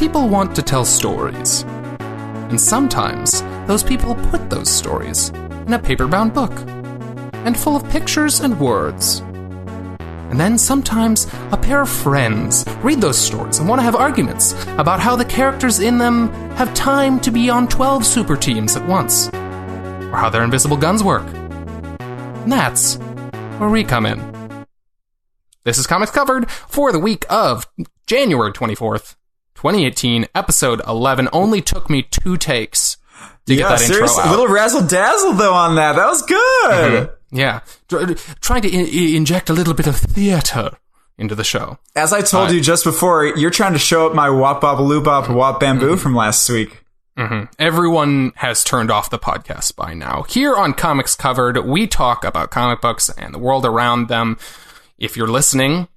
people want to tell stories. And sometimes those people put those stories in a paper-bound book, and full of pictures and words. And then sometimes a pair of friends read those stories and want to have arguments about how the characters in them have time to be on 12 super teams at once, or how their invisible guns work. And that's where we come in. This is Comics Covered for the week of January 24th, 2018, episode 11. Only took me 2 takes to get that intro out. A little razzle-dazzle, though, on that. That was good. Mm-hmm. Yeah. Trying to inject a little bit of theater into the show. As I told you just before, you're trying to show up my wop bop loop bop wop bamboo from last week. Mm-hmm. Everyone has turned off the podcast by now. Here on Comics Covered, we talk about comic books and the world around them. If you're listening,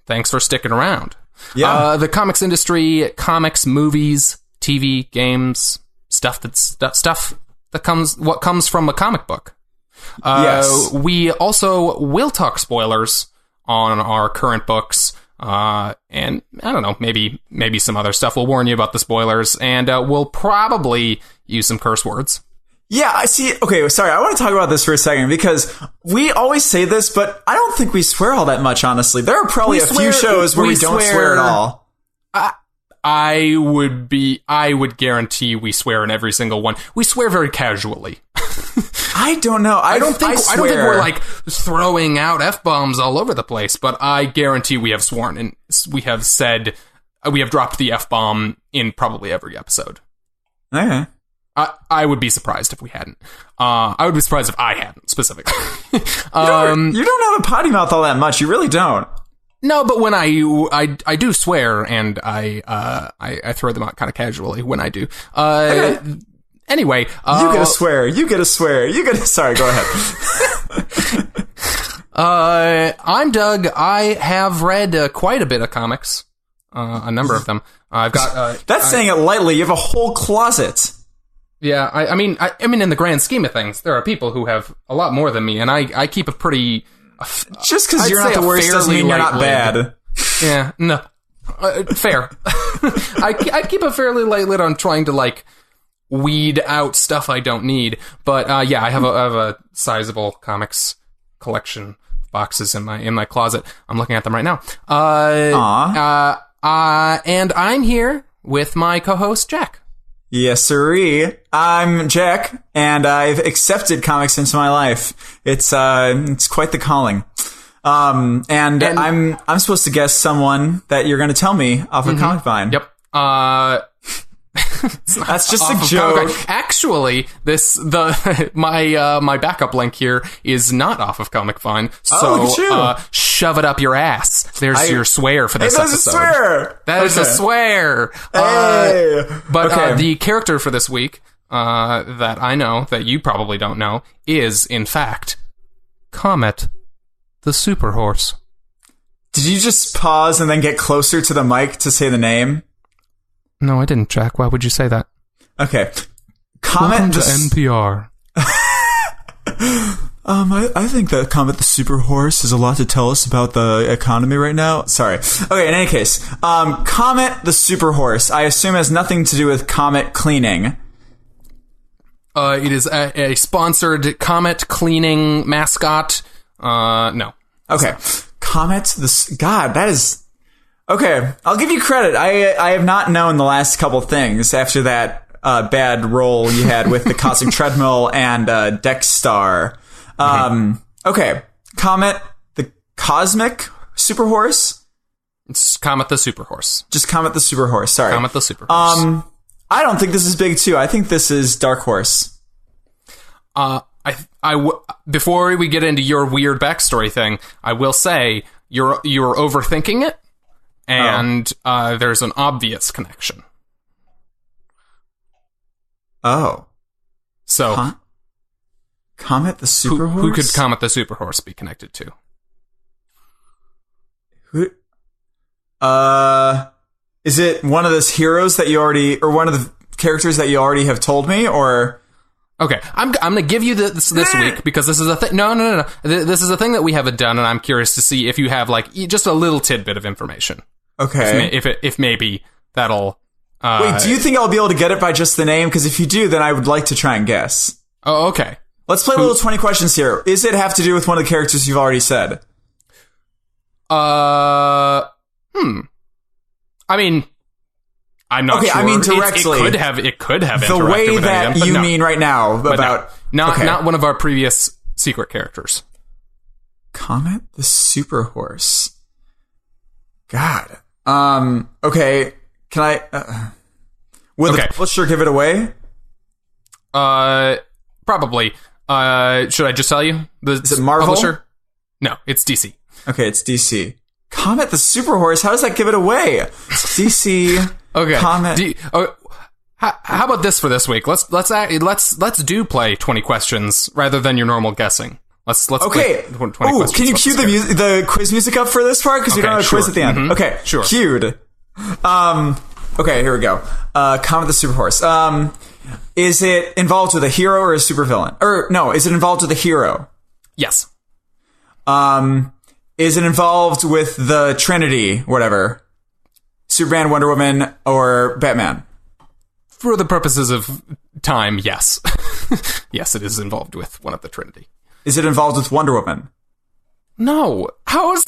thanks for sticking around. Yeah. The comics industry, comics, movies, TV, games, stuff that comes from a comic book. Yes. We also will talk spoilers on our current books, and I don't know, maybe some other stuff. We'll warn you about the spoilers, and we'll probably use some curse words. Yeah, I see. Okay, sorry, I want to talk about this for a second, because we always say this, but I don't think we swear all that much, honestly. There are probably a few shows where we don't swear at all. I would guarantee we swear in every single one. We swear very casually. I don't know. I don't think we're like throwing out F-bombs all over the place, but I guarantee we have sworn and we have dropped the F-bomb in probably every episode. Okay. I would be surprised if we hadn't. I would be surprised if I hadn't, specifically. You don't have a potty mouth all that much. You really don't. No, but when I do swear, and I throw them out kind of casually when I do. Okay. Anyway, you get a swear. Sorry, go ahead. I'm Doug. I have read quite a bit of comics, a number of them. I've got. That's saying it lightly. You have a whole closet. Yeah, I mean, in the grand scheme of things, there are people who have a lot more than me, and I keep a pretty... Just because you're not the worst doesn't mean you're not bad. Yeah, no. Fair. I keep a fairly light lid on trying to, like, weed out stuff I don't need. But, yeah, I have a sizable comics collection of boxes in my closet. I'm looking at them right now. And I'm here with my co-host, Jack. Yes, sirree. I'm Jack, and I've accepted comics into my life. It's quite the calling. And I'm supposed to guess someone that you're going to tell me off of Comic Vine. Yep. That's just a joke. Actually, my backup link here is not off of Comic Vine. So shove it up your ass. There's your swear for this episode. That is a swear. Hey. But the character for this week that I know that you probably don't know is in fact Comet the Super Horse. Did you just pause and then get closer to the mic to say the name? No, I didn't, Jack. Why would you say that? Okay. Welcome to NPR. I think that Comet the Super Horse has a lot to tell us about the economy right now. Sorry. Okay, in any case, Comet the Super Horse, I assume has nothing to do with Comet cleaning. It is a sponsored Comet cleaning mascot. No. Okay. Comet the... God, that is... Okay, I'll give you credit. I have not known the last couple things after that bad roll you had with the Cosmic Treadmill and Dexstar. Okay, Comet the Cosmic Super Horse? It's Comet the Super Horse. Just Comet the Super Horse, sorry. Comet the Super Horse. I don't think this is big too. I think this is Dark Horse. Before we get into your weird backstory thing, I will say you're overthinking it. And there's an obvious connection. Oh. So... Comet the Super Horse? Who could Comet the Super Horse be connected to? Who? Is it one of those heroes that you already... Or one of the characters that you already have told me, or... Okay, I'm going to give you this week, because this is a thing... No. This is a thing that we haven't done, and I'm curious to see if you have, like, just a little tidbit of information. Okay. If maybe that'll Wait, do you think I'll be able to get it by just the name? Because if you do, then I would like to try and guess. Oh, okay. Let's play a little 20 questions here. Is it have to do with one of the characters you've already said? I mean, I'm not sure. I mean directly. It could have the way with that them, you no. mean right now about not one of our previous secret characters. Comet the Super Horse. God. Okay. Can I? Will the publisher give it away? Probably. Should I just tell you? Is it Marvel? Publisher? No, it's DC. Okay, it's DC. Comet the Super Horse. How does that give it away? DC. Okay. Comet. How about this for this week? Let's do play 20 questions rather than your normal gussing. Let's okay. Play 20 questions. Can you cue the quiz music up for this part? Because we don't have a quiz at the end. Mm-hmm. Okay, sure. Cued. Okay, here we go. Comet the Super Horse. Is it involved with a hero or a supervillain? Or no, is it involved with a hero? Yes. Is it involved with the Trinity, whatever? Superman, Wonder Woman, or Batman? For the purposes of time, yes. Yes, it is involved with one of the Trinity. Is it involved with Wonder Woman? No. How is...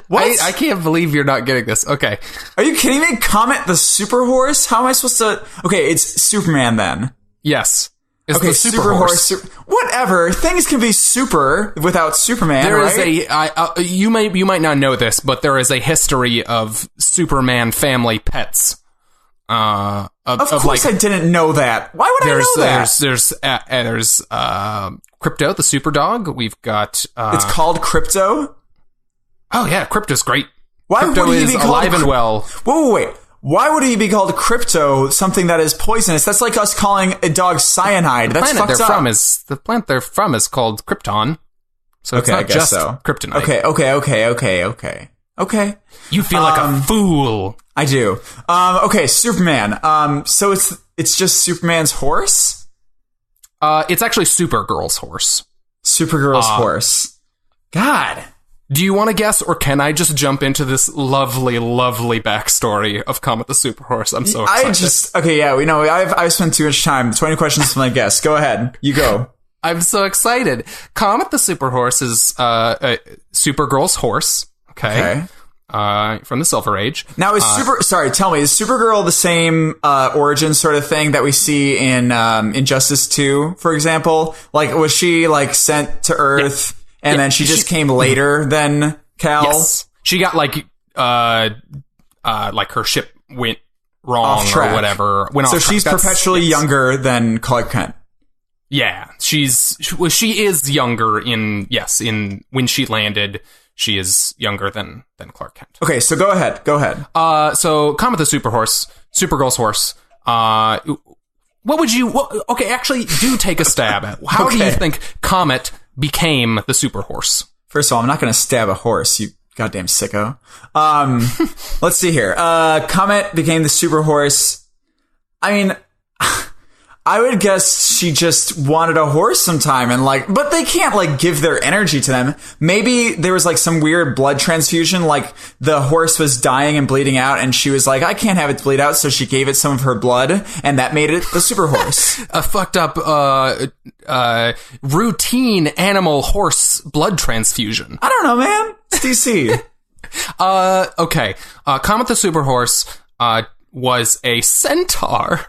What? I can't believe you're not getting this. Okay. Are you kidding me? Comet the Super Horse? How am I supposed to... Okay, it's Superman then. Yes. It's okay, the Super Horse. Whatever. Things can be super without Superman, there right? Is you might not know this, but there is a history of Superman family pets. Of course I didn't know that. Why would I know that? There's Crypto, the super dog. We've got... it's called Crypto? Oh, yeah. Crypto's great. Why Crypto would he is be called alive and well. Wait. Why would he be called Crypto, something that is poisonous? That's like us calling a dog cyanide. That's fucked up. The plant they're from is called Krypton. So it's not just kryptonite. Okay. You feel like a fool. I do. Okay, Superman. So it's just Superman's horse? It's actually Supergirl's horse. Supergirl's horse. God. Do you want to guess, or can I just jump into this lovely, lovely backstory of Comet the Super Horse? I'm so excited. We know. I've spent too much time. 20 questions for my guess. Go ahead. You go. I'm so excited. Comet the Super Horse is Supergirl's horse. Okay. From the Silver Age. Now, is Supergirl the same origin sort of thing that we see in Injustice 2, for example? Like, was she like sent to Earth? Yeah. And then she just came later than Cal? Yes. She got like her ship went wrong or whatever. So she's perpetually younger than Clark Kent. Yeah. She is younger in when she landed, she is younger than Clark Kent. Okay, so go ahead. So Comet the Super Horse, Supergirl's horse, what would you... actually, do take a stab at. How do you think Comet became the Super Horse? First of all, I'm not going to stab a horse, you goddamn sicko. Let's see here. Comet became the Super Horse. I mean, I would guess she just wanted a horse sometime and but they can't give their energy to them. Maybe there was some weird blood transfusion, the horse was dying and bleeding out and she was like, I can't have it bleed out, so she gave it some of her blood and that made it the Super Horse. A fucked up, routine animal horse blood transfusion. I don't know, man. It's DC. Okay. Comet the Super Horse, was a centaur.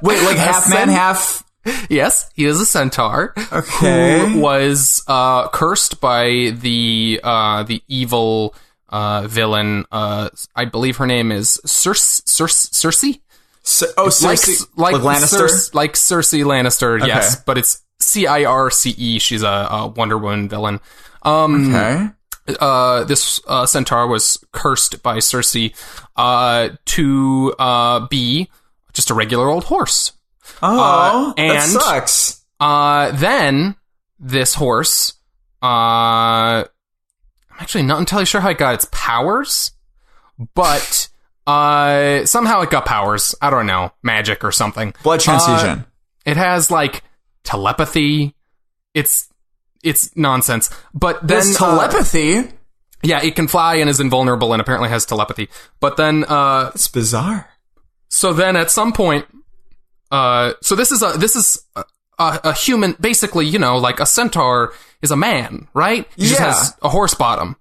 Wait, half man, half... Yes, he is a centaur. Okay. Who was cursed by the evil villain. I believe her name is Cersei? Cersei? Like Lannister? Like Cersei Lannister, okay. Yes. But it's Circe. She's a Wonder Woman villain. Okay. This centaur was cursed by Cersei to be just a regular old horse. Oh, that sucks. Then this horse, I'm actually not entirely sure how it got its powers, but somehow it got powers. I don't know, magic or something. Blood transfusion. It has telepathy. It's nonsense. But then there's telepathy. Yeah, it can fly and is invulnerable and apparently has telepathy. But then, It's bizarre. so then at some point, so this is a human, basically, you know, like a centaur is a man, right? He just has a horse bottom.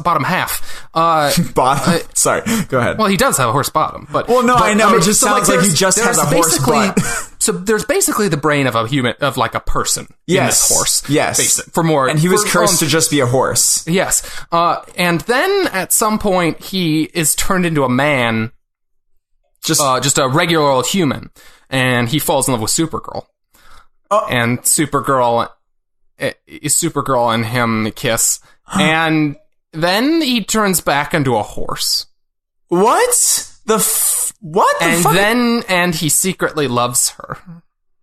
Bottom half. Bottom? Sorry, go ahead. Well, he does have a horse bottom, but... Well, no, but, I know, it just sounds like he just has a horse butt. So there's basically the brain of a human, of like a person in this horse. Yes. And he was cursed to just be a horse. Yes. And then at some point he is turned into a man, just a regular old human, and he falls in love with Supergirl. Oh. And Supergirl and him kiss, and then he turns back into a horse. What? What the fuck? And he secretly loves her.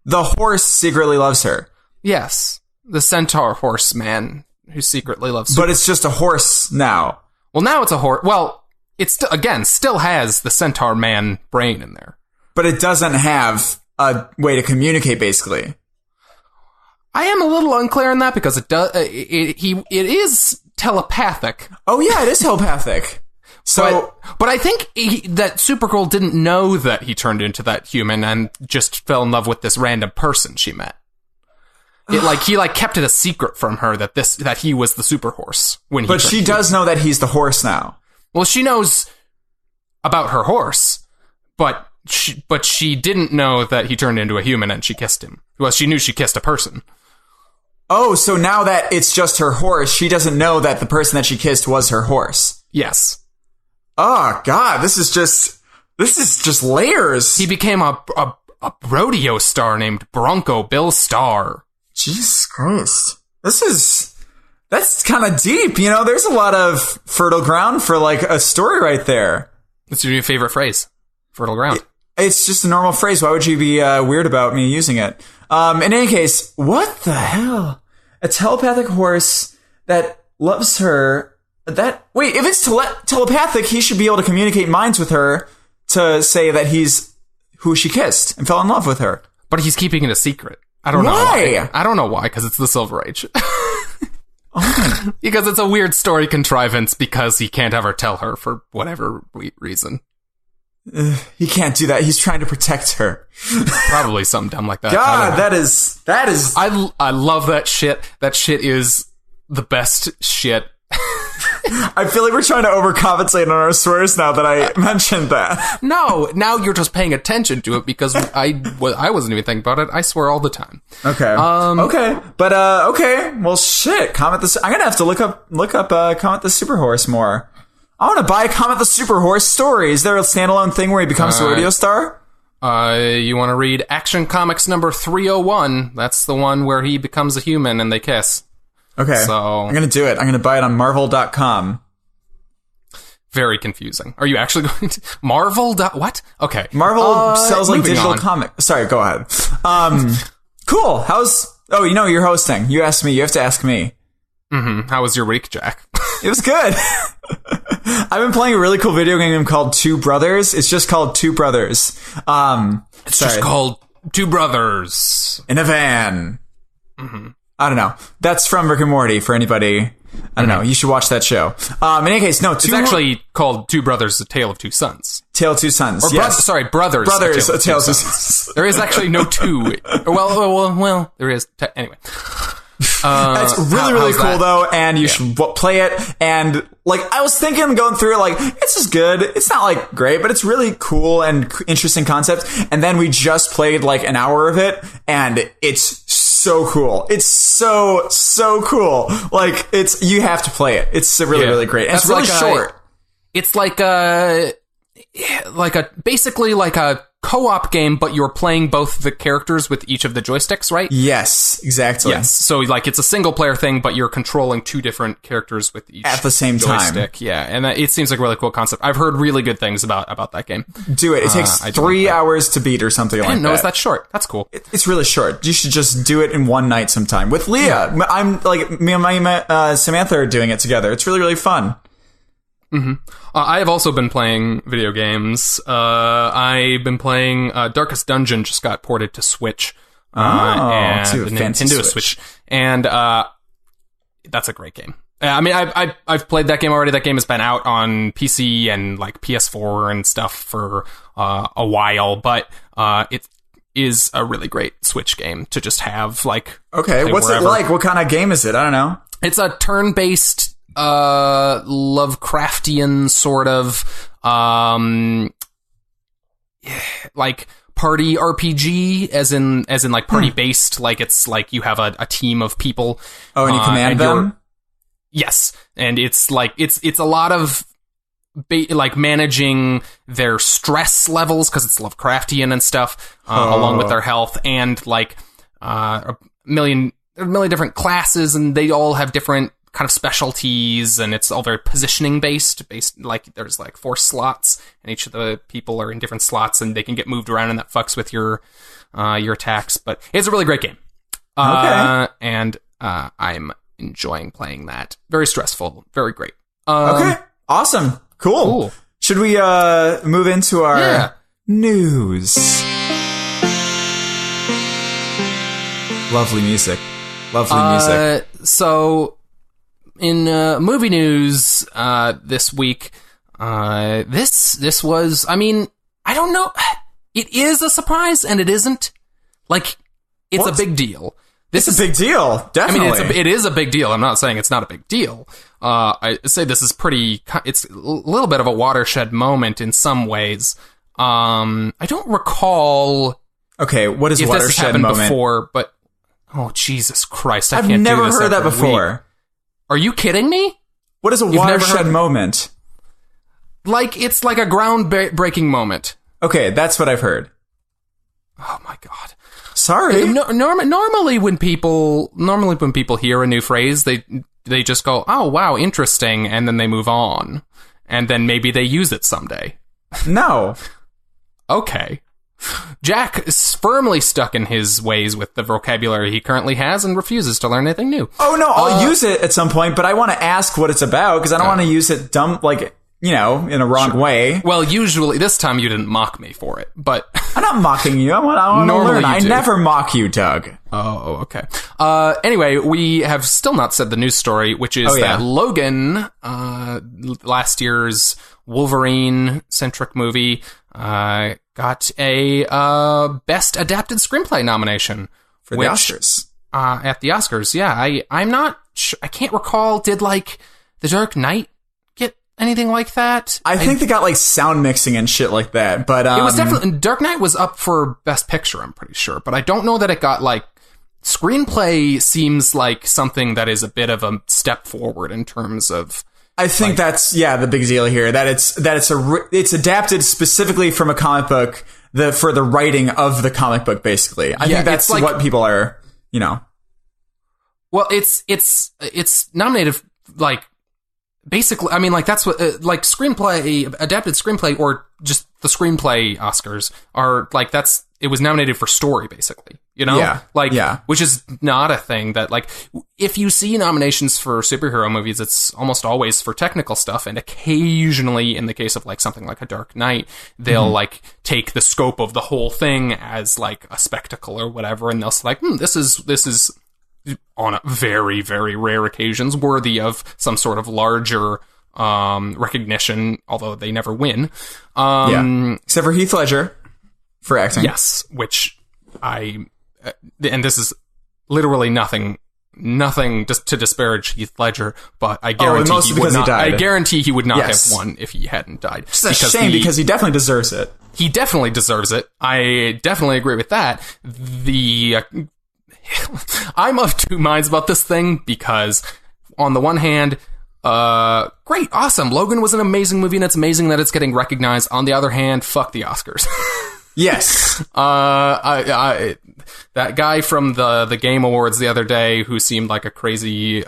The horse secretly loves her. Yes. The centaur horseman who secretly loves her. But it's just a horse now. Well, now it's a horse. Well, it's still has the centaur man brain in there. But it doesn't have a way to communicate, basically. I am a little unclear on that because it is telepathic. Oh yeah, it is telepathic. So, but I think that Supergirl didn't know that he turned into that human and just fell in love with this random person she met. He kept it a secret from her that he was the super horse when he. But she does know that he's the horse now. Well, she knows about her horse, but she didn't know that he turned into a human and she kissed him. Well, she knew she kissed a person. Oh, so now that it's just her horse, she doesn't know that the person that she kissed was her horse. Yes. Oh God, this is just layers. He became a rodeo star named Bronco Bill Starr. Jesus Christ. That's kind of deep, you know? There's a lot of fertile ground for like a story right there. What's your new favorite phrase? Fertile ground. It's just a normal phrase. Why would you be weird about me using it? In any case, what the hell? A telepathic horse that loves her. Wait, if it's telepathic, he should be able to communicate minds with her to say that he's who she kissed and fell in love with her. But he's keeping it a secret. I don't know why. I don't know why, because it's the Silver Age. Oh. Because it's a weird story contrivance because he can't ever tell her for whatever reason. He can't do that. He's trying to protect her. Probably something dumb like that. God, that is. I love that shit. That shit is the best shit. I feel like we're trying to overcompensate on our swears now that I mentioned that. No, now you're just paying attention to it because I wasn't even thinking about it. I swear all the time. Okay. Okay. But, okay. Well, shit. Comet the... I'm gonna have to look up Comet the Super Horse more. I want to buy Comet the Super Horse story. Is there a standalone thing where he becomes a rodeo star? You want to read Action Comics number 301. That's the one where he becomes a human and they kiss. Okay. So I'm going to do it. I'm going to buy it on Marvel.com. Very confusing. Are you actually going to... Marvel... What? Okay. Marvel sells like digital comics. Sorry, go ahead. Cool. Oh, you know, you're hosting. You asked me. You have to ask me. Mm-hmm. How was your week, Jack? It was good. I've been playing a really cool video game called Two Brothers. It's just called Two Brothers. It's just called Two Brothers. In a van. Mm-hmm. I don't know. That's from Rick and Morty for anybody. I don't know. You should watch that show. In any case, no. It's actually called Two Brothers, A Tale of Two Sons. Tale of Two Sons. Or yes. Brothers. Brothers, A Tale of Two Sons. There is actually no two. Well, there is. Anyway. It's really cool though, and you should play it. And like, I was thinking going through it, like, it's just good. It's not like great, but it's really cool and interesting concept. And then we just played like an hour of it, and it's so cool. It's so cool. Like, you have to play it. It's really great. And it's really short. It's basically like a co-op game, but you're playing both the characters with each of the joysticks, right? Yes, exactly. Yes. So like it's a single player thing, but you're controlling two different characters with each at the same joystick. time. Yeah, and it seems like a really cool concept. I've heard really good things about that game. Do it. It takes 3 hours to beat or something like that. I didn't know it's that short. That's cool. It's really short. You should just do it in one night sometime with Leah. Yeah. I'm like, me and my Samantha are doing it together. It's really fun. Mm-hmm. I have also been playing video games. I've been playing Darkest Dungeon just got ported to Switch. And to a Nintendo Switch. And that's a great game. I mean, I've played that game already. That game has been out on PC and like PS4 and stuff for a while, but it is a really great Switch game to just have. Like, okay, what's it like? What kind of game is it? I don't know. It's a turn-based, Lovecraftian sort of, like party RPG, as in like party based. Like it's like you have a team of people. Oh, and you command them. Yes, and it's like it's a lot of like managing their stress levels because it's Lovecraftian and stuff, along with their health, and like a million different classes, and they all have different kind of specialties, and it's all very positioning based like there's like 4 slots, and each of the people are in different slots, and they can get moved around, and that fucks with your attacks. But it's a really great game. Okay. And I'm enjoying playing that. Very stressful, very great. Okay, awesome, cool. Should we move into our news? Lovely music. So in movie news this week, this was, I mean, I don't know, it is a surprise and it isn't. Like, it's a big deal. It's a big deal, definitely. I mean, it is a big deal. I'm not saying it's not a big deal. I say this is it's a little bit of a watershed moment in some ways. I don't recall. Okay, what is a watershed moment? Before, but oh Jesus Christ, I've never heard that before. Are you kidding me? What is a watershed moment? Like it's like a groundbreaking moment. Okay, that's what I've heard. Oh my God. Sorry. Normally when people hear a new phrase, they just go, "Oh wow, interesting," and then they move on, and then maybe they use it someday. No. Okay. Jack is firmly stuck in his ways with the vocabulary he currently has and refuses to learn anything new. Oh no, I'll use it at some point, but I want to ask what it's about because I don't want to use it dumb, like, you know, in a wrong way. Well, usually this time you didn't mock me for it, but I'm not mocking you. I want to learn. I never mock you, Doug. Oh, okay. Anyway, we have still not said the news story, which is that Logan, last year's Wolverine-centric movie, got a Best Adapted Screenplay nomination for the Oscars. At the Oscars, yeah. I'm not sure. I can't recall. Did like The Dark Knight get anything like that? I think they got like sound mixing and shit like that. But it was definitely Dark Knight was up for Best Picture. I'm pretty sure, but I don't know that it got like. Screenplay seems like something that is a bit of a step forward in terms of. I think that's the big deal here. That it's adapted specifically from a comic book for the writing of the comic book. Basically, I think that's like, what people are. You know. Well, it's nominated like basically. I mean, like that's what like screenplay, adapted screenplay, or just the screenplay Oscars are like. That's it was nominated for story basically. You know, which is not a thing that like if you see nominations for superhero movies, it's almost always for technical stuff, and occasionally, in the case of like something like A Dark Knight, they'll like take the scope of the whole thing as like a spectacle or whatever, and they'll say like, this is on very very rare occasions worthy of some sort of larger recognition, although they never win. Except for Heath Ledger for acting. Yes, which and this is literally nothing just to disparage Heath Ledger, but I guarantee he would not. I guarantee he would not have won if he hadn't died. It's a shame because he definitely deserves it. He definitely deserves it. I definitely agree with that. I'm of two minds about this thing because, on the one hand, great, awesome. Logan was an amazing movie, and it's amazing that it's getting recognized. On the other hand, fuck the Oscars. Yes. That guy from the Game Awards the other day who seemed like a crazy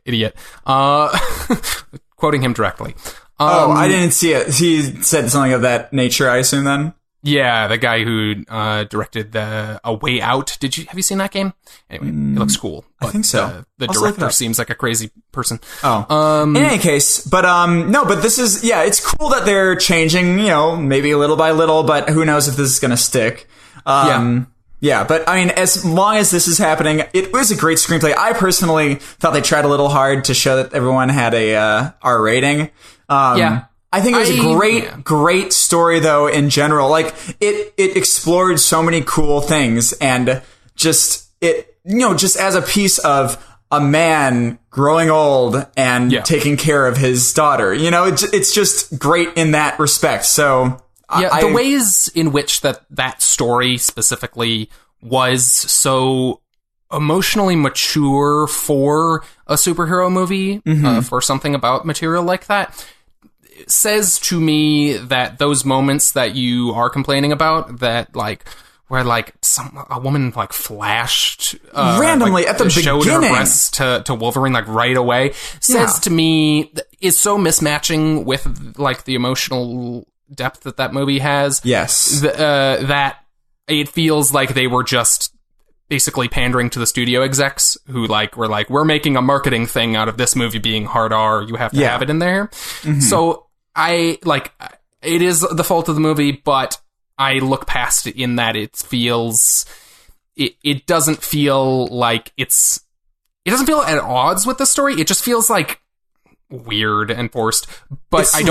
idiot. Quoting him directly. I didn't see it. He said something of that nature, I assume then? Yeah, the guy who directed A Way Out. Have you seen that game? Anyway, it looks cool. I think so. The director seems like a crazy person. In any case, but this is, it's cool that they're changing, maybe little by little, but who knows if this is going to stick. Yeah, but I mean, as long as this is happening, it was a great screenplay. I personally thought they tried a little hard to show that everyone had a R rating. Yeah. I think it was a great story, though, in general. Like, it explored so many cool things, and just as a piece of a man growing old and taking care of his daughter. It's just great in that respect. So yeah, the ways in which that story specifically was so emotionally mature for a superhero movie, for something about material like that, says to me that those moments that you are complaining about, that like where like a woman like flashed randomly at the showed beginning her breasts to Wolverine like right away, says to me is so mismatching with like the emotional depth that movie has. Yes, that it feels like they were just basically pandering to the studio execs who like were like, we're making a marketing thing out of this movie being hard R. You have to have it in there. So I like it is the fault of the movie, but I look past it in that it feels it doesn't feel like it doesn't feel at odds with the story. It just feels like weird and forced. But it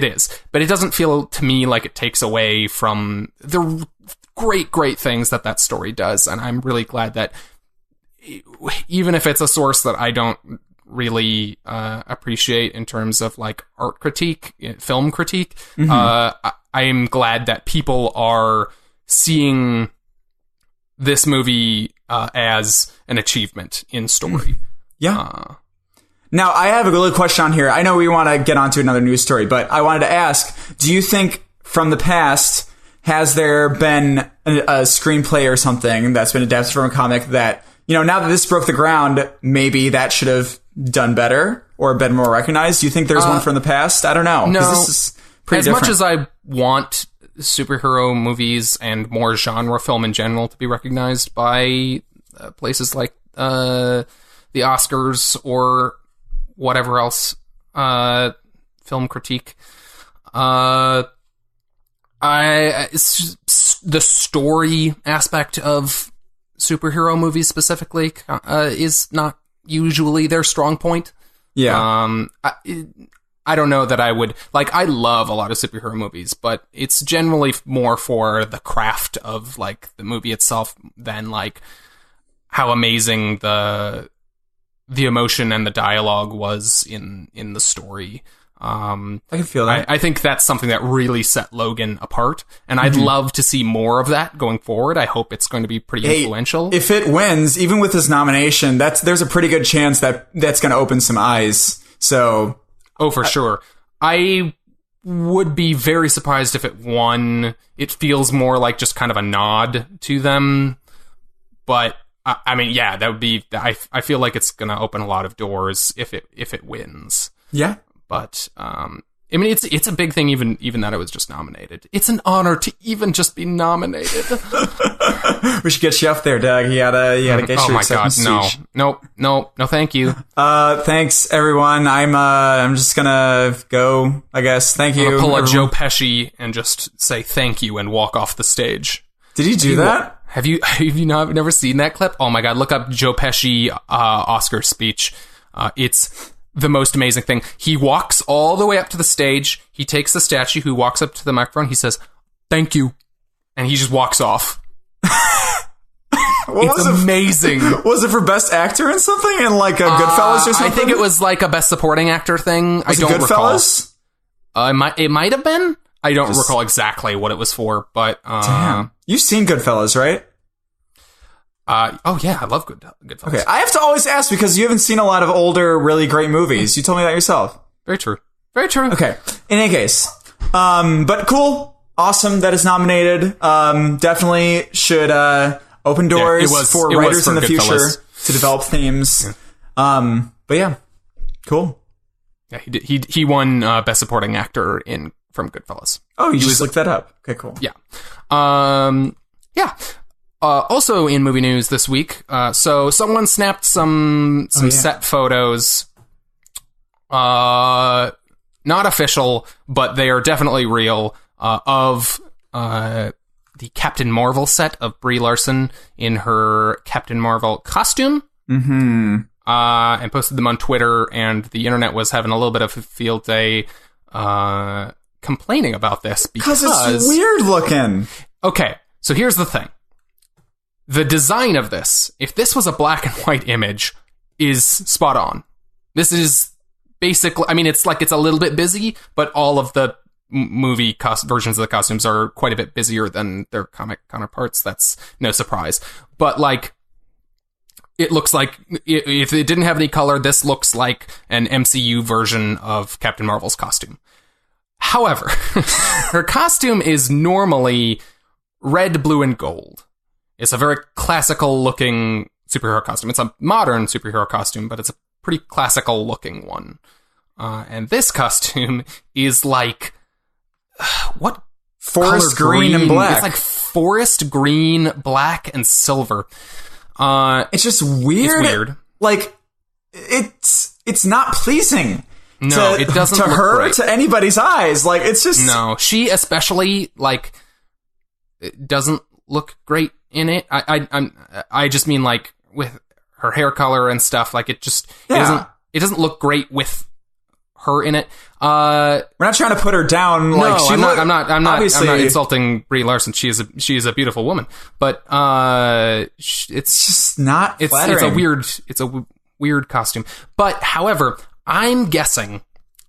is. But it doesn't feel to me like it takes away from the great things that story does. And I'm really glad that even if it's a source that I don't really appreciate in terms of like art critique, film critique, I'm glad that people are seeing this movie as an achievement in story. Now, I have a good question on here. I know we want to get on to another news story, but I wanted to ask, do you think from the past, has there been a screenplay or something that's been adapted from a comic that, now that this broke the ground, maybe that should have done better or been more recognized? Do you think there's one from the past? I don't know. No. This is pretty different. Much as I want superhero movies and more genre film in general to be recognized by places like the Oscars or whatever else, film critique, the story aspect of superhero movies specifically is not usually their strong point. I don't know that I would like. I love a lot of superhero movies, but it's generally more for the craft of like the movie itself than like how amazing the emotion and the dialogue was in the story. I can feel that. I think that's something that really set Logan apart, and I'd love to see more of that going forward. I hope it's going to be pretty influential. If it wins, even with this nomination, there's a pretty good chance that's going to open some eyes. So, for sure. I would be very surprised if it won. It feels more like just kind of a nod to them, but I mean, yeah, that would be. I feel like it's going to open a lot of doors if it wins. Yeah. But I mean, it's a big thing. Even that it was just nominated. It's an honor to even just be nominated. We should get you up there, Doug. You gotta get your acceptance speech. No, thank you. Thanks everyone. I'm just gonna go, I guess. Thank you. I'm gonna pull a Joe Pesci and just say thank you and walk off the stage. Did he do that? Have you never seen that clip? Oh my God, look up Joe Pesci Oscar speech. It's the most amazing thing. He walks all the way up to the stage. He takes the statue who walks up to the microphone. He says, "Thank you." And he just walks off. It's amazing. Was it for Best Actor in something in like a Goodfellas or something? I think it was like a Best Supporting Actor thing. I don't recall. It might have been. I don't recall exactly what it was for, but damn. You've seen Goodfellas, right? Oh yeah, I love Goodfellas. Okay, I have to always ask because you haven't seen a lot of older, really great movies. You told me that yourself. Very true. Very true. Okay. In any case, but cool, awesome that it's nominated. Definitely should open doors for writers in the future to develop themes. Yeah. But yeah, cool. Yeah, he won Best Supporting Actor from Goodfellas. Oh, you just looked that up. Okay, cool. Yeah. Yeah. Also in movie news this week, so someone snapped some set photos, not official, but they are definitely real, of the the Captain Marvel set of Brie Larson in her Captain Marvel costume. Mm-hmm. And posted them on Twitter, and the internet was having a little bit of a field day complaining about this because it's weird looking. Okay, so here's the thing. The design of this, if this was a black and white image, is spot on. This is basically, I mean, it's a little bit busy, but all of the movie versions of the costumes are quite a bit busier than their comic counterparts. That's no surprise. But, like, it looks like, if it didn't have any color, this looks like an MCU version of Captain Marvel's costume. However, her costume is normally red, blue, and gold. It's a very classical-looking superhero costume. It's a modern superhero costume, but it's a pretty classical-looking one. And this costume is like... what? Forest green and black. It's like forest green, black, and silver. It's just weird. It's weird. Like, it's not pleasing. No, it doesn't to look her, great. To anybody's eyes. Like, it's just... No, she especially, like, it doesn't look great in it. I just mean, like, with her hair color and stuff, like, it just... Yeah. It doesn't look great with her in it. We're not trying to put her down. Like, no, she I'm not obviously insulting Brie Larson. She is a beautiful woman, but it's just not flattering. It's a weird costume. But however, I'm guessing.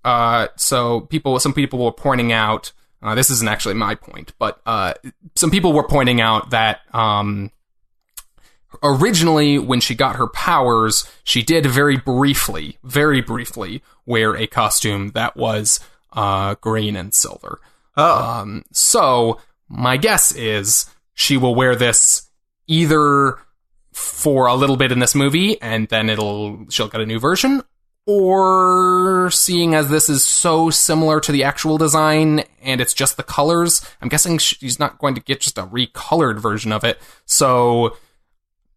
So some people were pointing out. This isn't actually my point, but some people were pointing out that originally, when she got her powers, she did very briefly wear a costume that was green and silver. Oh. So my guess is she will wear this either for a little bit in this movie and then she'll get a new version, or seeing as this is so similar to the actual design and it's just the colors, I'm guessing she's not going to get just a recolored version of it. So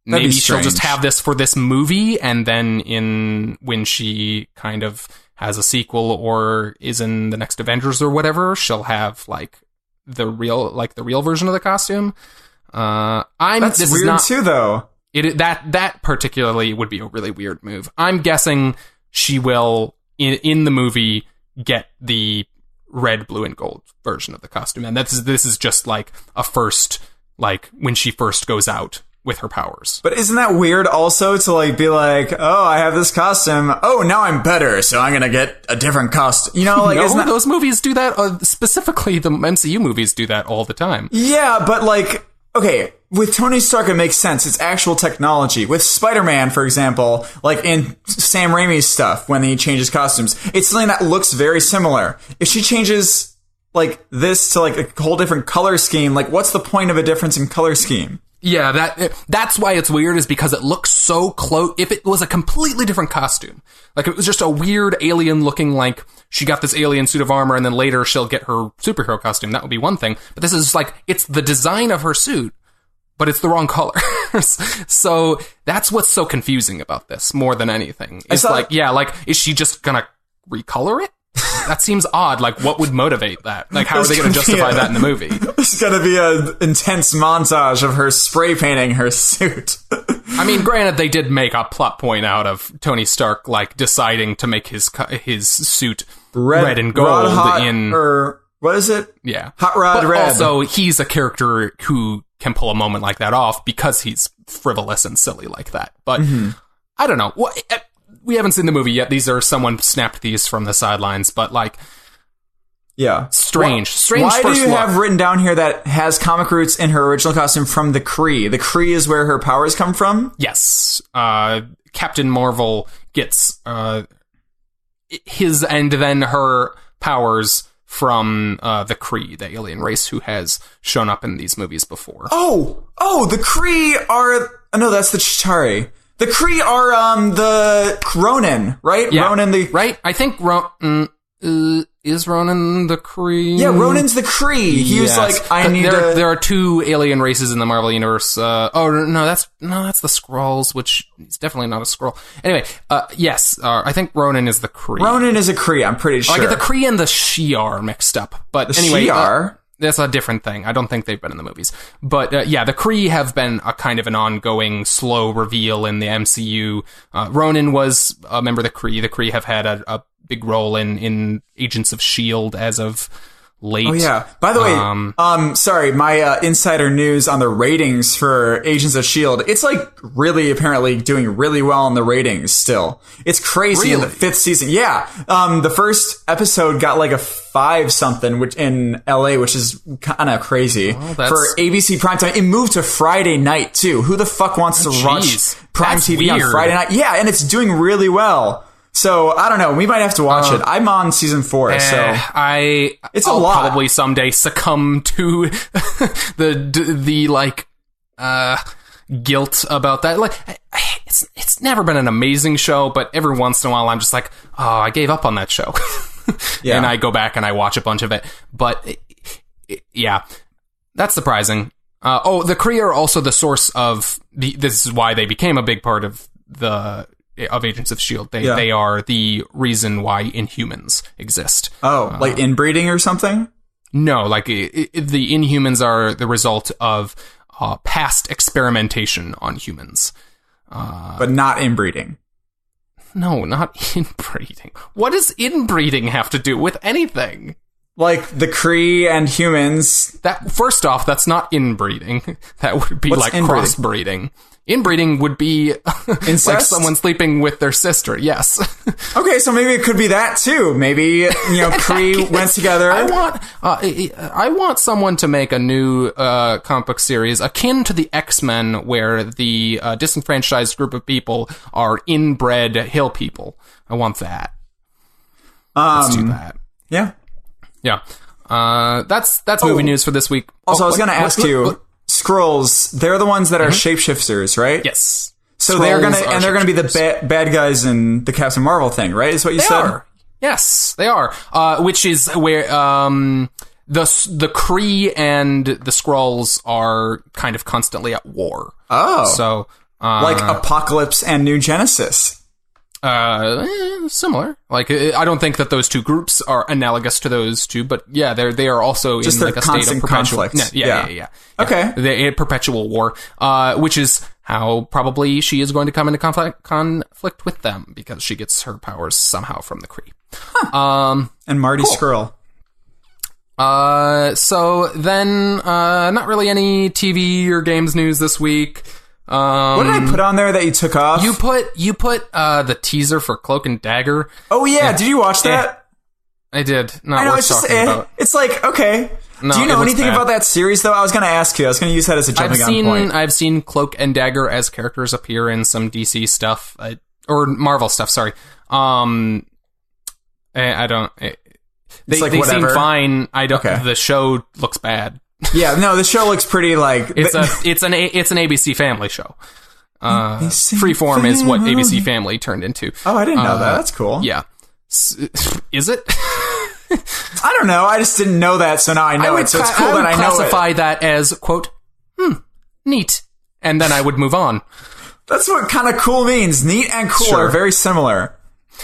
maybe she'll just have this for this movie, and then when she kind of has a sequel or is in the next Avengers or whatever, she'll have like the real version of the costume. That's weird too, though. That particularly would be a really weird move. I'm guessing she will in the movie get the red, blue, and gold version of the costume, and this is just like a first, like when she first goes out with her powers. But isn't that weird also to like be like, oh, I have this costume. Oh, now I'm better, so I'm gonna get a different costume. You know, like no, those movies do that. Specifically, the MCU movies do that all the time. Yeah, but like, okay, with Tony Stark, it makes sense. It's actual technology. With Spider-Man, for example, like in Sam Raimi's stuff, when he changes costumes, it's something that looks very similar. If she changes like this to like a whole different color scheme, like what's the point of a difference in color scheme? Yeah, that's why it's weird, is because it looks so close. If it was a completely different costume, like it was just a weird alien looking, like she got this alien suit of armor and then later she'll get her superhero costume, that would be one thing. But this is like, it's the design of her suit, but it's the wrong color. So that's what's so confusing about this more than anything. It's like, is she just gonna recolor it? That seems odd. Like, what would motivate that? Like, how are they going to justify that in the movie? There's going to be an intense montage of her spray painting her suit. I mean, granted, they did make a plot point out of Tony Stark, like, deciding to make his suit red and gold or what is it? Yeah. Hot Rod but Red. Also, he's a character who can pull a moment like that off because he's frivolous and silly like that. But, I don't know. We haven't seen the movie yet. Someone snapped these from the sidelines, but like, yeah, strange. Why do you look. have written down here that has comic roots in her original costume from the Kree? The Kree is where her powers come from? Yes. Captain Marvel gets his and then her powers from the Kree, the alien race who has shown up in these movies before. Oh, the Kree are... No, that's the Chitauri. The Kree are the Ronin, right? Yeah, Ronin right? I think is Ronin the Kree? Yeah, Ronin's the Kree. He was like, There are two alien races in the Marvel universe. That's the Skrulls, which is definitely not a Skrull. Anyway, yes, I think Ronin is the Kree. Ronin is a Kree, I'm pretty sure. I get the Kree and the Shi'ar mixed up. But the anyway, Shi'ar? that's a different thing. I don't think they've been in the movies. But the Kree have been a kind of an ongoing slow reveal in the MCU. Ronan was a member of the Kree. The Kree have had a big role in Agents of S.H.I.E.L.D. as of late. Oh, yeah. By the way, sorry, my insider news on the ratings for Agents of S.H.I.E.L.D., it's like really apparently doing really well in the ratings still. It's crazy in the 5th season. Yeah. The first episode got like a 5-something which in LA, which is kind of crazy for ABC primetime. It moved to Friday night too. Who the fuck wants to watch prime TV on Friday night? Yeah, and it's doing really well. So, I don't know. We might have to watch it. I'm on season 4, so... It's a lot. I'll probably someday succumb to the guilt about that. Like, it's never been an amazing show, but every once in a while I'm just like, oh, I gave up on that show. Yeah. And I go back and I watch a bunch of it. But, yeah, that's surprising. The Kree are also the source of... This is why they became a big part of Agents of S.H.I.E.L.D. They are the reason why Inhumans exist. Oh, like inbreeding or something? No, like the Inhumans are the result of past experimentation on humans. But not inbreeding. No, not inbreeding. What does inbreeding have to do with anything? Like the Kree and humans. That first off, that's not inbreeding. That would be like crossbreeding. Inbreeding would be like someone sleeping with their sister. Yes. Okay, so maybe it could be that too. Maybe Kree went together. I want someone to make a new comic book series akin to the X-Men, where the disenfranchised group of people are inbred hill people. I want that. Let's do that. Yeah. Yeah. That's movie news for this week. Also, I was going to ask you. Skrulls, they're the ones that are shapeshifters, right? Yes. So they're gonna be the bad guys in the Captain Marvel thing, right? Is what you said? Are. Yes, they are. Which is where the Kree and the Skrulls are kind of constantly at war. Oh, so like Apocalypse and New Genesis. Similar. Like, I don't think that those two groups are analogous to those two, but yeah, they are also just in like a state of perpetual conflict. Yeah. Okay. They're in perpetual war, which is how probably she is going to come into conflict with them, because she gets her powers somehow from the Kree. Huh. And Marty Skrull. So then, not really any TV or games news this week. What did I put on there that you took off? You put the teaser for Cloak and Dagger. Oh yeah, did you watch that? I did. I know, it's just it's like, okay. Do you know anything about that series though? I was going to ask you. I was going to use that as a jumping on point. I've seen Cloak and Dagger as characters appear in some DC stuff, or Marvel stuff. Sorry. I don't. They seem fine. I don't. Okay. The show looks bad. Yeah, no, the show looks pretty like it's an ABC Family show. Freeform is what ABC Family turned into. Oh, I didn't know that. That's cool. Yeah, is it? I don't know. I just didn't know that, so now I know it. So it's cool that I know it. Classify that as quote, neat, and then I would move on. That's what kind of cool means. Neat and cool are very similar.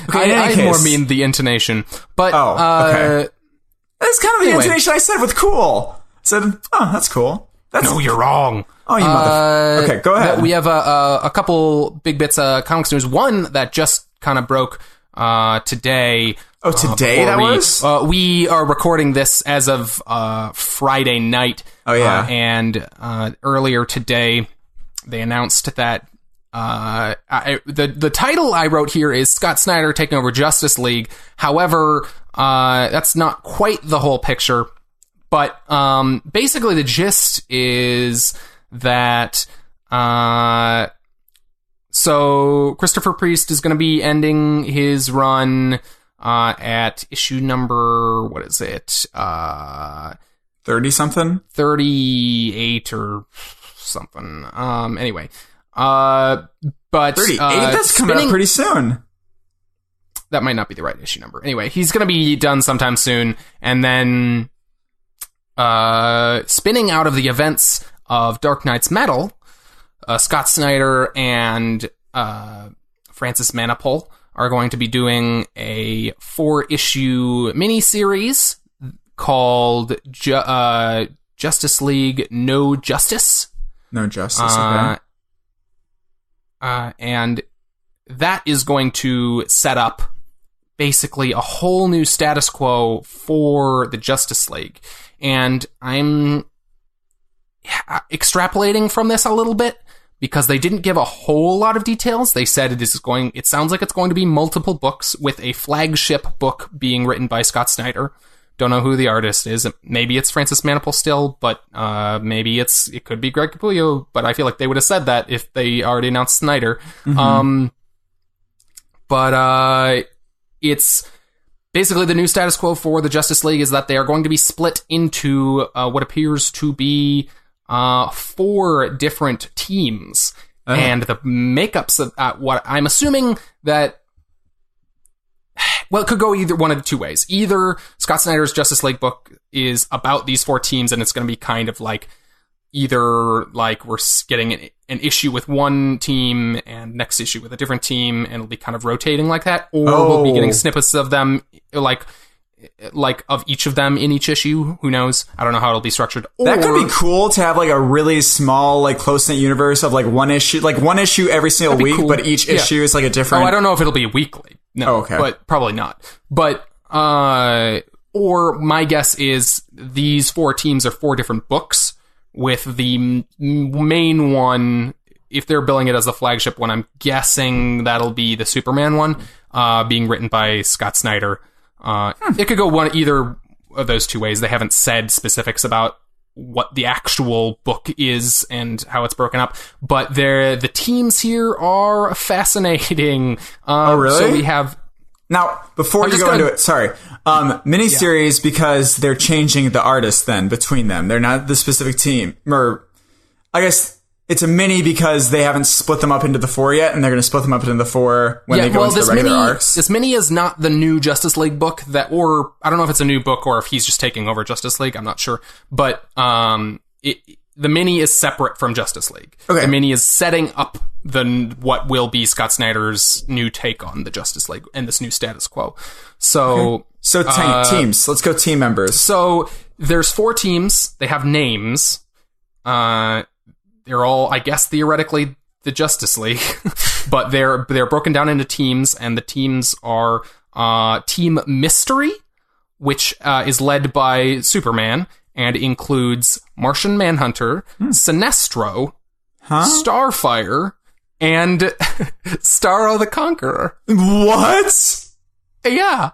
Okay, I more mean the intonation, but okay. That's kind of the intonation I said with cool. Said, oh, that's cool. No, you're wrong. Oh, you motherfucker. Okay, go ahead. We have a couple big bits of comics news. One that just kind of broke today. Oh, today that was? We are recording this as of Friday night. Oh, yeah. And earlier today, they announced that the title I wrote here is Scott Snyder taking over Justice League. However, that's not quite the whole picture. But basically the gist is that so Christopher Priest is going to be ending his run at issue number, what is it? 30-something? 38 or something. Anyway. But 38? That's coming up pretty soon. That might not be the right issue number. Anyway, he's going to be done sometime soon, and then spinning out of the events of Dark Knight's Metal, Scott Snyder and Francis Manapul are going to be doing a 4-issue miniseries called Justice League No Justice. No Justice, okay. And that is going to set up basically a whole new status quo for the Justice League. And I'm extrapolating from this a little bit because they didn't give a whole lot of details. They said it sounds like it's going to be multiple books with a flagship book being written by Scott Snyder. Don't know who the artist is. Maybe it's Francis Manapul still, but maybe it could be Greg Capullo, but I feel like they would have said that if they already announced Snyder. Mm-hmm. But it's basically the new status quo for the Justice League is that they are going to be split into what appears to be 4 different teams. And the makeups of what I'm assuming that, well, it could go either one of 2 ways. Either Scott Snyder's Justice League book is about these 4 teams, and it's going to be kind of like either like we're getting an issue with one team and next issue with a different team, and it'll be kind of rotating like that, or we'll be getting snippets of them, like of each of them in each issue. Who knows? I don't know how it'll be structured. That could be cool to have like a really small, like close-knit universe of like one issue every single week, cool. But each issue is like a different. Oh, I don't know if it'll be weekly. No, okay. But probably not. But, or my guess is these 4 teams are 4 different books with the main one, if they're billing it as the flagship one, I'm guessing that'll be the Superman one, being written by Scott Snyder. It could go either of those 2 ways. They haven't said specifics about what the actual book is and how it's broken up, but the teams here are fascinating. Oh, really? So we have now before you go into it. Sorry, miniseries because they're changing the artists then between them. They're not the specific team, or I guess it's a mini because they haven't split them up into the 4 yet, and they're going to split them up into the 4 when they go into the regular arcs. This mini is not the new Justice League book or I don't know if it's a new book or if he's just taking over Justice League. I'm not sure, but the mini is separate from Justice League. Okay. The mini is setting up what will be Scott Snyder's new take on the Justice League and this new status quo. So, teams. Let's go team members. So there's 4 teams. They have names. They're all, I guess, theoretically the Justice League, but they're broken down into teams, and the teams are Team Mystery, which is led by Superman and includes Martian Manhunter, Sinestro, Starfire, and Starro the Conqueror. What? Yeah.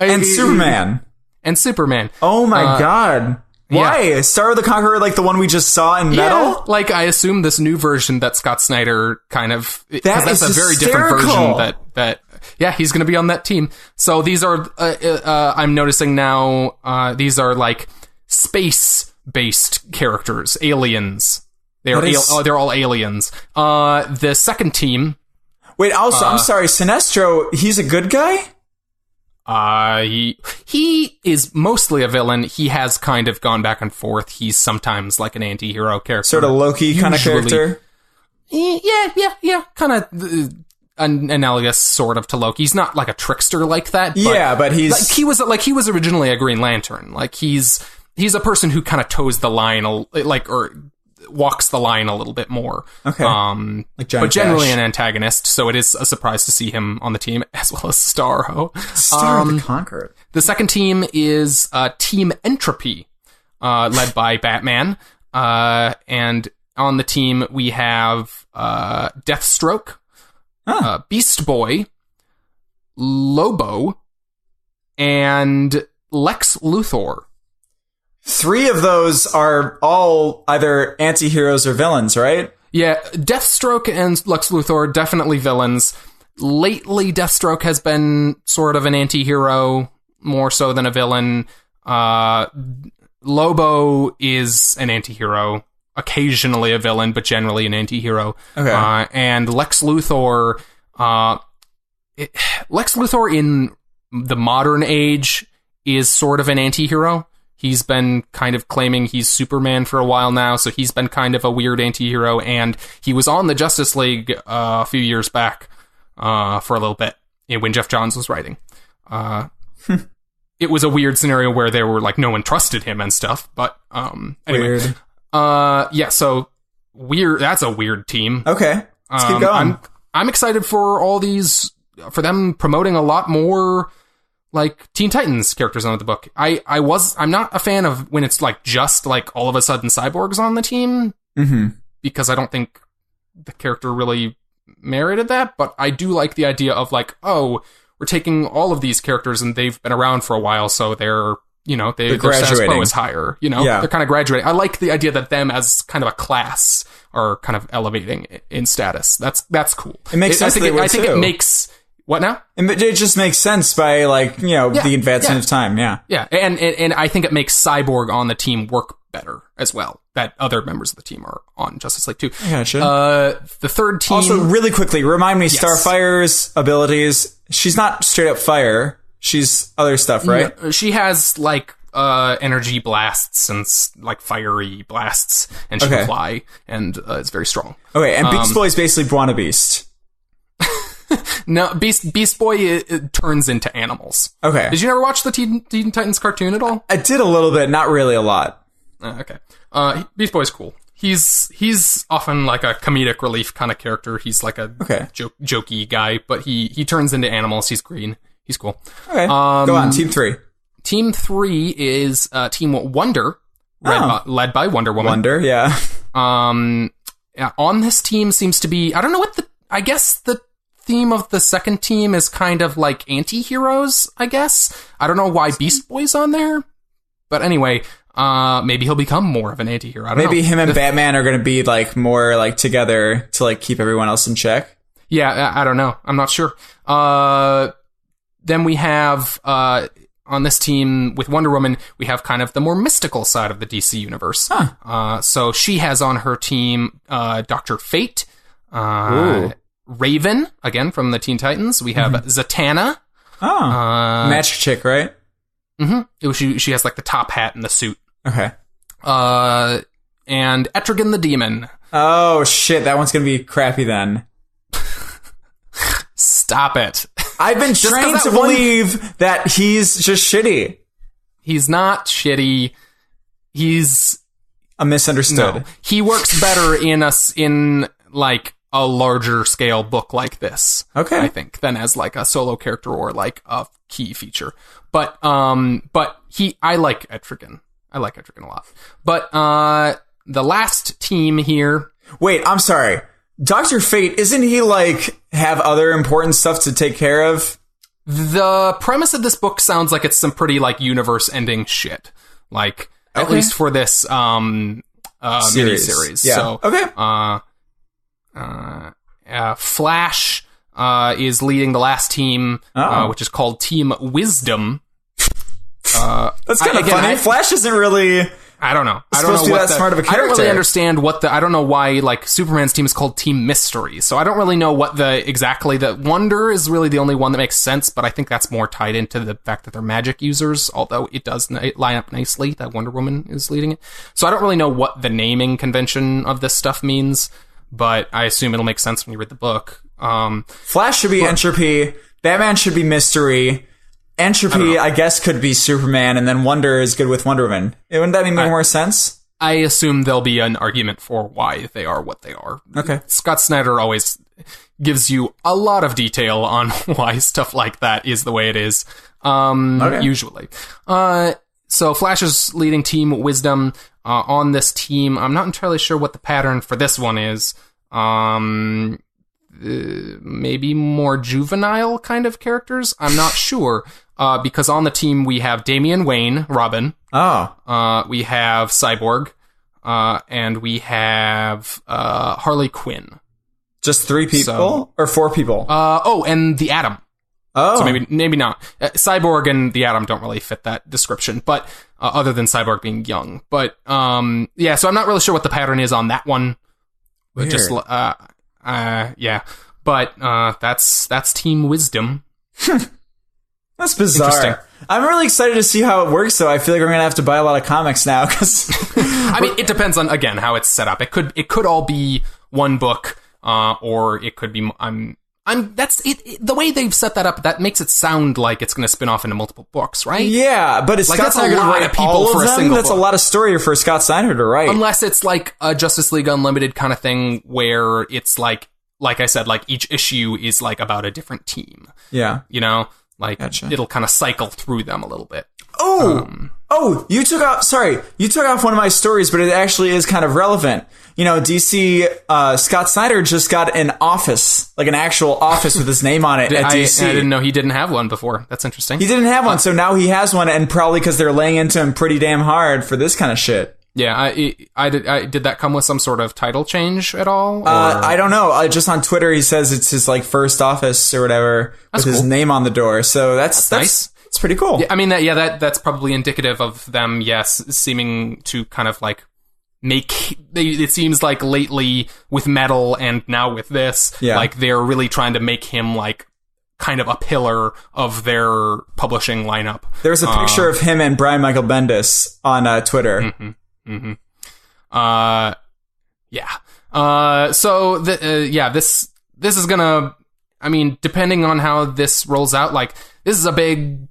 And Superman. And Superman. Oh my god. Why? Yeah. Starro the Conqueror, like the one we just saw in Metal? Yeah, like I assume this new version that Scott Snyder kind of... That's a very different version that yeah, he's going to be on that team. So these are, I'm noticing now, these are like space-based characters, aliens. They're all aliens. The second team... Wait, also, I'm sorry, Sinestro, he's a good guy? He is mostly a villain. He has kind of gone back and forth. He's sometimes like an anti-hero character. Sort of Loki kind of character? Yeah. Kind of analogous sort of to Loki. He's not like a trickster like that. But he's... he was originally a Green Lantern. Like he's a person who kind of toes the line, or walks the line a little bit more. Okay. But generally an antagonist, so it is a surprise to see him on the team, as well as Starro. Starro the Conqueror. The second team is Team Entropy, led by Batman. And on the team, we have Deathstroke, Beast Boy, Lobo, and Lex Luthor. 3 of those are all either anti-heroes or villains, right? Yeah, Deathstroke and Lex Luthor, definitely villains. Lately, Deathstroke has been sort of an anti-hero, more so than a villain. Lobo is an anti-hero, occasionally a villain, but generally an anti-hero. Okay. And Lex Luthor... Lex Luthor in the modern age is sort of an anti-hero. He's been kind of claiming he's Superman for a while now, so he's been kind of a weird anti-hero, and he was on the Justice League a few years back for a little bit when Jeff Johns was writing. it was a weird scenario where they were like no one trusted him and stuff. But anyway, Weird. Yeah. So weird. That's a weird team. Okay, let's keep going. I'm excited for all these, for them promoting a lot more like Teen Titans characters on the book. I'm not a fan of when it's like just like all of a sudden Cyborg's on the team, because I don't think the character really merited that. But I do like the idea of like, oh, we're taking all of these characters and they've been around for a while, so their status quo is higher. They're kind of graduating. I like the idea that them as kind of a class are kind of elevating in status. That's cool. It makes sense. I think it makes what now? It just makes sense by the advancement of time. Yeah. Yeah. And I think it makes Cyborg on the team work better as well, that other members of the team are on Justice League too. Gotcha. The third team. Also, really quickly, remind me, Starfire's abilities. She's not straight up fire. She's other stuff, right? Yeah, she has like energy blasts and like fiery blasts, and she can fly, and it's very strong. Okay, and Beast Boy is basically Buona Beast. No, Beast Boy it turns into animals. Okay. Did you ever watch the Teen Titans cartoon at all? I did a little bit, not really a lot. Okay. Beast Boy's cool. He's often like a comedic relief kind of character. He's like a jokey guy, but he turns into animals. He's green. He's cool. Okay. Go on, Team 3. Team 3 is Team Wonder, led by Wonder Woman. Wonder, yeah. On this team seems to be, I don't know I guess the theme of the second team is kind of like anti-heroes, I guess. I don't know why Beast Boy's on there, but anyway, maybe he'll become more of an anti-hero. I don't know. Maybe him and Batman are going to be like more like together to like keep everyone else in check. Yeah, I don't know. I'm not sure. Then we have, on this team with Wonder Woman, we have kind of the more mystical side of the DC universe. So she has on her team Dr. Fate, Raven, again from the Teen Titans. We have Zatanna. Magic chick, right? She has like the top hat and the suit. Okay. And Etrigan the Demon. Oh shit, that one's gonna be crappy then. Stop it. I've been trained to believe that he's just shitty. He's not shitty. He's a misunderstood. No, he works better in like a larger scale book like this. Okay. I think than as like a solo character or like a key feature. But I like Etrigan. I like Etrigan a lot. But the last team here. Wait, I'm sorry. Dr. Fate, isn't he like have other important stuff to take care of? The premise of this book sounds like it's some pretty like universe ending shit. Like at least for this miniseries. Yeah. So Flash is leading the last team, which is called Team Wisdom. That's kind of funny. Flash isn't really. I don't know. I don't know what smart of a character. I don't really understand I don't know why like Superman's team is called Team Mystery. So I don't really know what the Wonder is really the only one that makes sense, but I think that's more tied into the fact that they're magic users, although it does line up nicely that Wonder Woman is leading it. So I don't really know what the naming convention of this stuff means, but I assume it'll make sense when you read the book. Flash should be Entropy. Batman should be Mystery. Entropy, I guess, could be Superman, and then Wonder is good with Wonder Woman. Wouldn't that make more sense? I assume there'll be an argument for why they are what they are. Okay. Scott Snyder always gives you a lot of detail on why stuff like that is the way it is. Usually. So Flash is leading Team Wisdom. On this team, I'm not entirely sure what the pattern for this one is. Maybe more juvenile kind of characters. I'm not sure. Because on the team we have Damian Wayne, Robin. We have Cyborg, and we have Harley Quinn. Just 3 people or 4 people? And the Atom. So maybe not. Cyborg and the Atom don't really fit that description, but other than Cyborg being young. But so I'm not really sure what the pattern is on that one. Weird. Just but that's Team Wisdom. That's bizarre. I'm really excited to see how it works, though. I feel like we're gonna have to buy a lot of comics now because I mean, it depends on again how it's set up. It could all be one book, or it could be. I'm That's it. The way they've set that up, that makes it sound like it's going to spin off into multiple books, right? Yeah, but it's like, Scott Snyder to write all of them. That's book. A lot of story for Scott Snyder to write. Unless it's like a Justice League Unlimited kind of thing, where it's like I said, like each issue is like about a different team. Yeah, you know, like gotcha. It'll kind of cycle through them a little bit. You took off one of my stories, but it actually is kind of relevant. You know, DC, Scott Snyder just got an office, like an actual office with his name on it at DC. I didn't know he didn't have one before. That's interesting. He didn't have one, so now he has one, and probably because they're laying into him pretty damn hard for this kind of shit. Yeah, I did that come with some sort of title change at all? I don't know. Just on Twitter, he says it's his like first office or whatever with his name on the door. So that's nice. It's pretty cool. Yeah, I mean that's probably indicative of them, seeming to kind of like it seems like lately with Metal and now with this, like they're really trying to make him like kind of a pillar of their publishing lineup. There's a picture of him and Brian Michael Bendis on Twitter. So this is gonna, I mean, depending on how this rolls out, like this is a big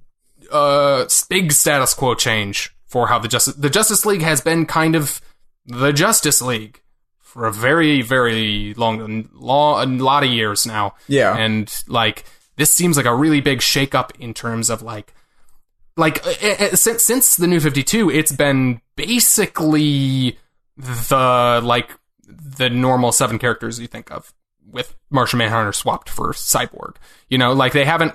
status quo change for how the Justice League has been kind of the Justice League for a very, very a lot of years now. Yeah. And like, this seems like a really big shakeup in terms of like since the New 52, it's been basically the normal 7 characters you think of, with Martian Manhunter swapped for Cyborg. You know, like they haven't,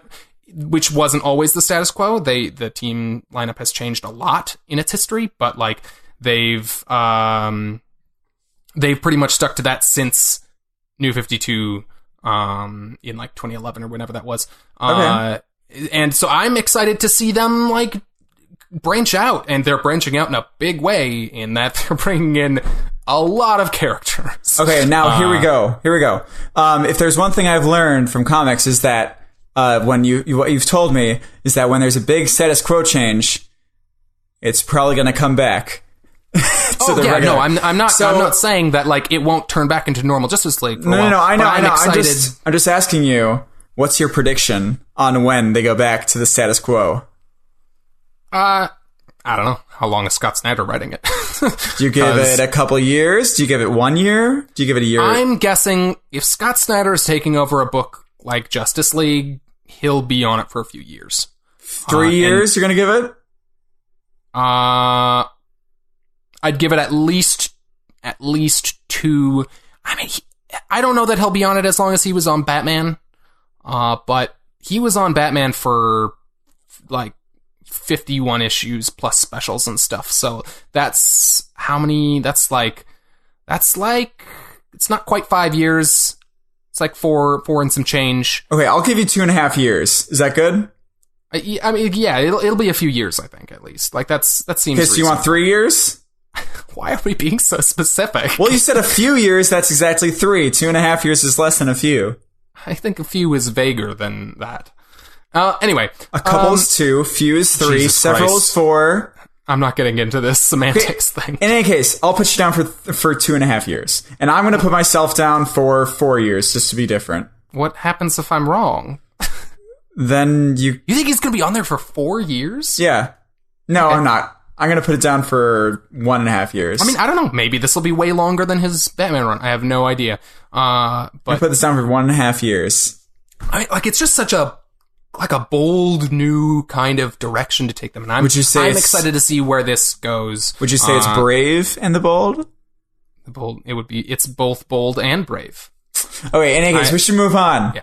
which wasn't always the status quo. The team lineup has changed a lot in its history, but like they've pretty much stuck to that since New 52 in like 2011 or whenever that was. Okay. And so I'm excited to see them like branch out, and they're branching out in a big way in that they're bringing in a lot of characters. Okay, now here we go. If there's one thing I've learned from comics is that what you've told me is that when there's a big status quo change, it's probably going to come back. I'm not saying that like it won't turn back into normal Justice League. No, I know. I'm just asking you, what's your prediction on when they go back to the status quo? I don't know. How long is Scott Snyder writing it? Do you give it a couple years? Do you give it 1 year? Do you give it a year? I'm guessing if Scott Snyder is taking over a book like Justice League, he'll be on it for a few years. 3 years, you're going to give it? I'd give it at least 2. I mean, I don't know that he'll be on it as long as he was on Batman. But he was on Batman for like 51 issues plus specials and stuff. So that's how many? That's like it's not quite 5 years. It's like four and some change. Okay, I'll give you 2.5 years. Is that good? I mean, yeah, it'll be a few years, I think, at least. Like that seems. Okay, so you want 3 years? Why are we being so specific? Well, you said a few years. That's exactly 3. 2.5 years is less than a few. I think a few is vaguer than that. Anyway. A couple is 2, few is 3, several is 4. I'm not getting into this semantics thing. In any case, I'll put you down for 2.5 years. And I'm going to put myself down for 4 years, just to be different. What happens if I'm wrong? Then you... You think he's going to be on there for 4 years? Yeah. No, okay. I'm not. I'm going to put it down for 1.5 years. I mean, I don't know. Maybe this will be way longer than his Batman run. I have no idea. But I put this down for 1.5 years. Like, it's just such a bold new kind of direction to take them. And I'm excited to see where this goes. Would you say it's brave and the bold? The bold. It's both bold and brave. Okay, in any case, we should move on.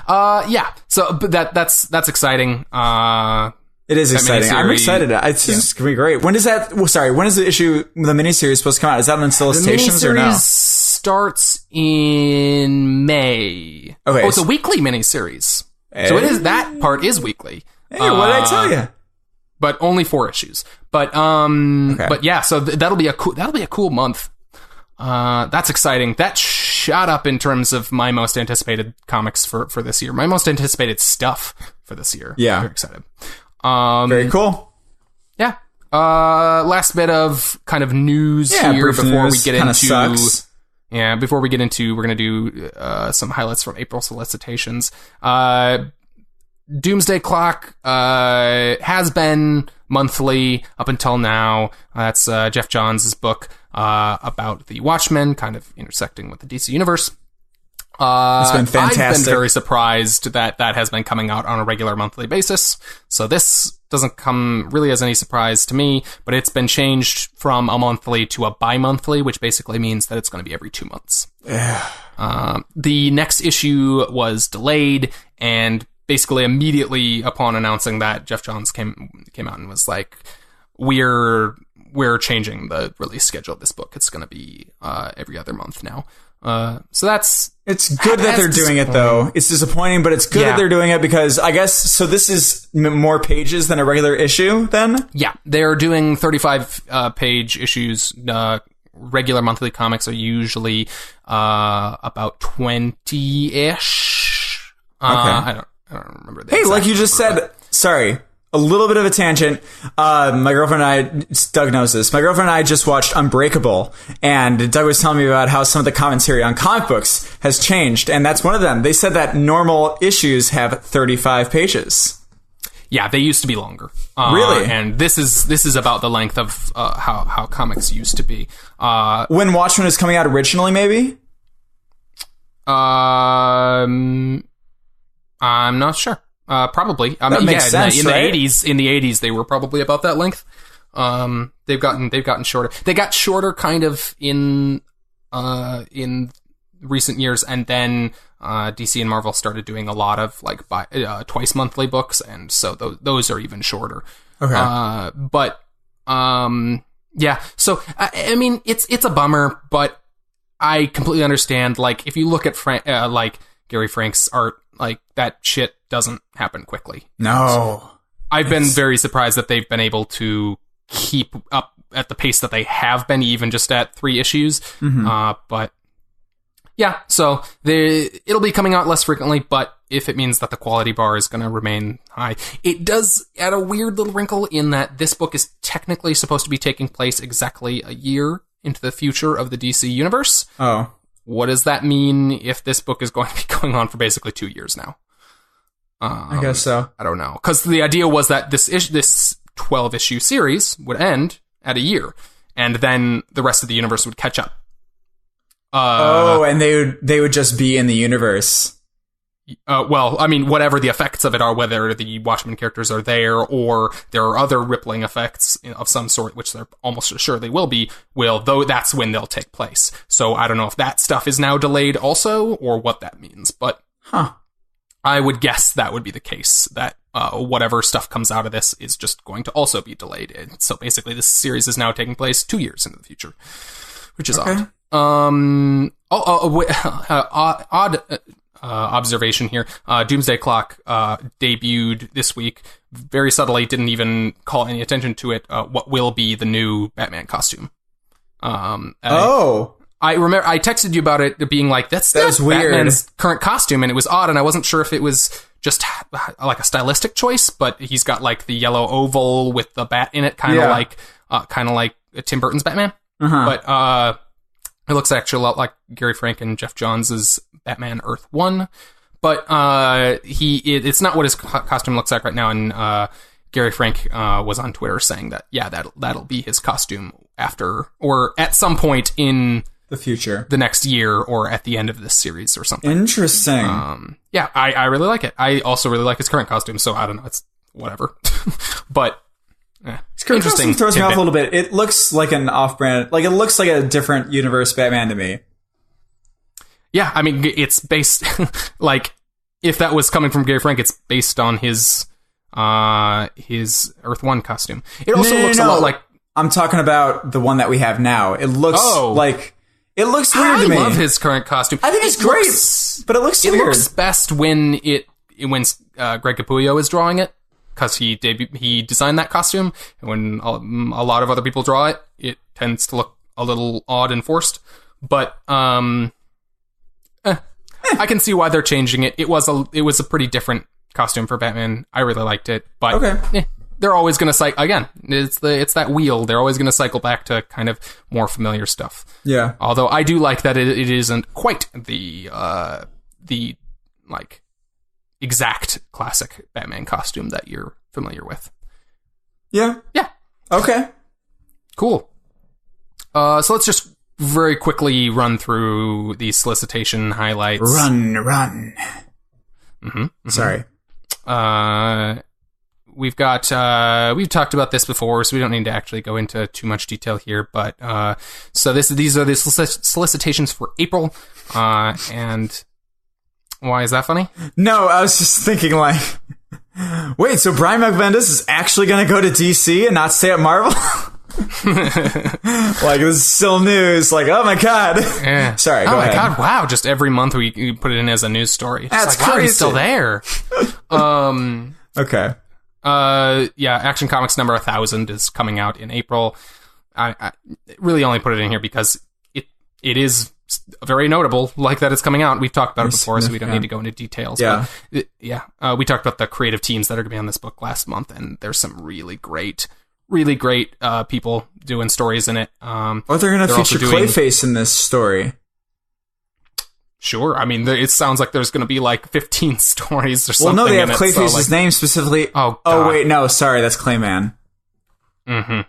Yeah. So, but that's exciting. It is exciting. I'm excited. It's just going to be great. When is that? Well, sorry. When is the miniseries supposed to come out? Is that on solicitations or no? The miniseries starts in May. Okay. Oh, it's a weekly miniseries. Hey. So it is, that part is weekly. Hey, what did I tell you? But only 4 issues. But but yeah, so that'll be a cool month. That's exciting. That shot up in terms of my most anticipated comics for this year. My most anticipated stuff for this year. Yeah. I'm very excited. Very cool. Yeah. Last bit of kind of news here before we get into... Yeah, before we get into, we're going to do some highlights from April solicitations. Doomsday Clock has been monthly up until now. That's Jeff Johns' book about the Watchmen, kind of intersecting with the DC Universe. It's been fantastic. I've been very surprised that has been coming out on a regular monthly basis. So this doesn't come really as any surprise to me, but it's been changed from a monthly to a bi-monthly, which basically means that it's going to be every 2 months. The next issue was delayed, and basically immediately upon announcing that, Jeff Johns came out and was like, we're changing the release schedule of this book. It's going to be every other month now. So it's good that they're doing it, though. It's disappointing, but it's good that they're doing it, because I guess, so this is more pages than a regular issue then? Yeah, they're doing 35 page issues. Regular monthly comics are usually about 20-ish. Okay. I don't remember that. Hey, like you just said, sorry, a little bit of a tangent. My girlfriend and I, Doug knows this, my girlfriend and I just watched Unbreakable, and Doug was telling me about how some of the commentary on comic books has changed, and that's one of them. They said that normal issues have 35 pages. Yeah, they used to be longer. Really? And this is about the length of how comics used to be. When Watchmen was coming out originally, maybe? I'm not sure. Probably. I mean, makes sense, in the right? 80s, they were probably about that length. They've gotten shorter. They got shorter kind of in recent years, and then DC and Marvel started doing a lot of like twice monthly books, and so those are even shorter. Okay. Yeah. So I mean, it's a bummer, but I completely understand. Like, if you look at like Gary Frank's art, like, that shit doesn't happen quickly. No. I've been very surprised that they've been able to keep up at the pace that they have been, even just at 3 issues. Mm-hmm. But yeah, so it'll be coming out less frequently, but if it means that the quality bar is going to remain high, it does add a weird little wrinkle in that this book is technically supposed to be taking place exactly a year into the future of the DC universe. Oh. What does that mean if this book is going to be going on for basically 2 years now? I guess so. I don't know. Because the idea was that this 12-issue series would end at a year, and then the rest of the universe would catch up. And they would just be in the universe. Well, I mean, whatever the effects of it are, whether the Watchmen characters are there or there are other rippling effects of some sort, which they're almost sure they will be, though that's when they'll take place. So I don't know if that stuff is now delayed also, or what that means, but I would guess that would be the case, that whatever stuff comes out of this is just going to also be delayed. And so basically this series is now taking place 2 years into the future, which is odd. Odd observation here. Doomsday Clock debuted this week. Very subtly, didn't even call any attention to it. What will be the new Batman costume? I remember I texted you about it being like, that was weird. Batman's current costume, and it was odd, and I wasn't sure if it was just like a stylistic choice, but he's got like the yellow oval with the bat in it, kind of like Tim Burton's Batman. But it looks actually a lot like Gary Frank and Jeff Johns' Batman Earth 1. But it's not what his costume looks like right now, and Gary Frank was on Twitter saying that, that'll be his costume after, or at some point in the future, the next year, or at the end of this series or something. Interesting. I really like it. I also really like his current costume, so I don't know, it's whatever. But his current costume throws me off a little bit. It looks like an off-brand, like it looks like a different universe Batman to me. Yeah, I mean, it's based, like, if that was coming from Gary Frank, it's based on his Earth 1 costume. It also looks a lot like... I'm talking about the one that we have now. It looks like... It looks weird to me. I love his current costume. I think it's great, but it looks weird. It looks best when Greg Capullo is drawing it, because he designed that costume, and when a lot of other people draw it, it tends to look a little odd and forced. But I can see why they're changing it. It was a pretty different costume for Batman. I really liked it, but they're always going to cycle again. It's that wheel. They're always going to cycle back to kind of more familiar stuff. Yeah. Although I do like that it isn't quite the like exact classic Batman costume that you're familiar with. Yeah. Yeah. Okay. Cool. So let's just very quickly run through the solicitation highlights. Run. Mm-hmm. Sorry. We've talked about this before, so we don't need to actually go into too much detail here. But so these are the solicitations for April. And why is that funny? No, I was just thinking like, wait, so Brian McBendis is actually going to go to DC and not stay at Marvel? Like, this is still news. Like, oh my god. Yeah. Sorry, go ahead. Oh my god, wow. Just every month we put it in as a news story. That's like, wow, crazy. he's still there. Okay. Yeah, Action Comics number 1000 is coming out in April. I really only put it in here because it is very notable, like that it's coming out. We've talked about it before, so we don't need to go into details. Yeah. But we talked about the creative teams that are going to be on this book last month, and there's some really great people doing stories in it. Or they're going to feature Clayface in this story. Sure. I mean, it sounds like there's going to be like 15 stories or something. Well, no, they have Clayface's like, name specifically. Oh, wait, no, sorry, that's Clayman. Mm-hmm.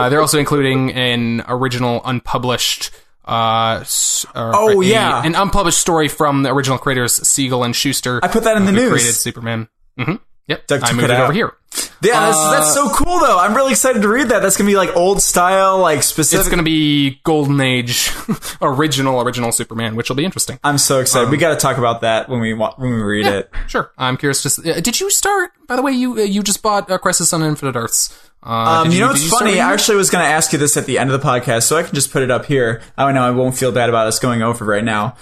They're also including an original unpublished an unpublished story from the original creators Siegel and Schuster. I put that in the news. Created Superman. Mm-hmm. Yep. Doug I moved it over here. Yeah, that's so cool though. I'm really excited to read that. That's gonna be like old style, like specific. It's gonna be Golden Age, original Superman, which will be interesting. I'm so excited. We got to talk about that when we read it. Sure. I'm curious. Did you start? By the way, you just bought Crisis on Infinite Earths. It's funny. I actually was going to ask you this at the end of the podcast, so I can just put it up here. I know I won't feel bad about us going over right now.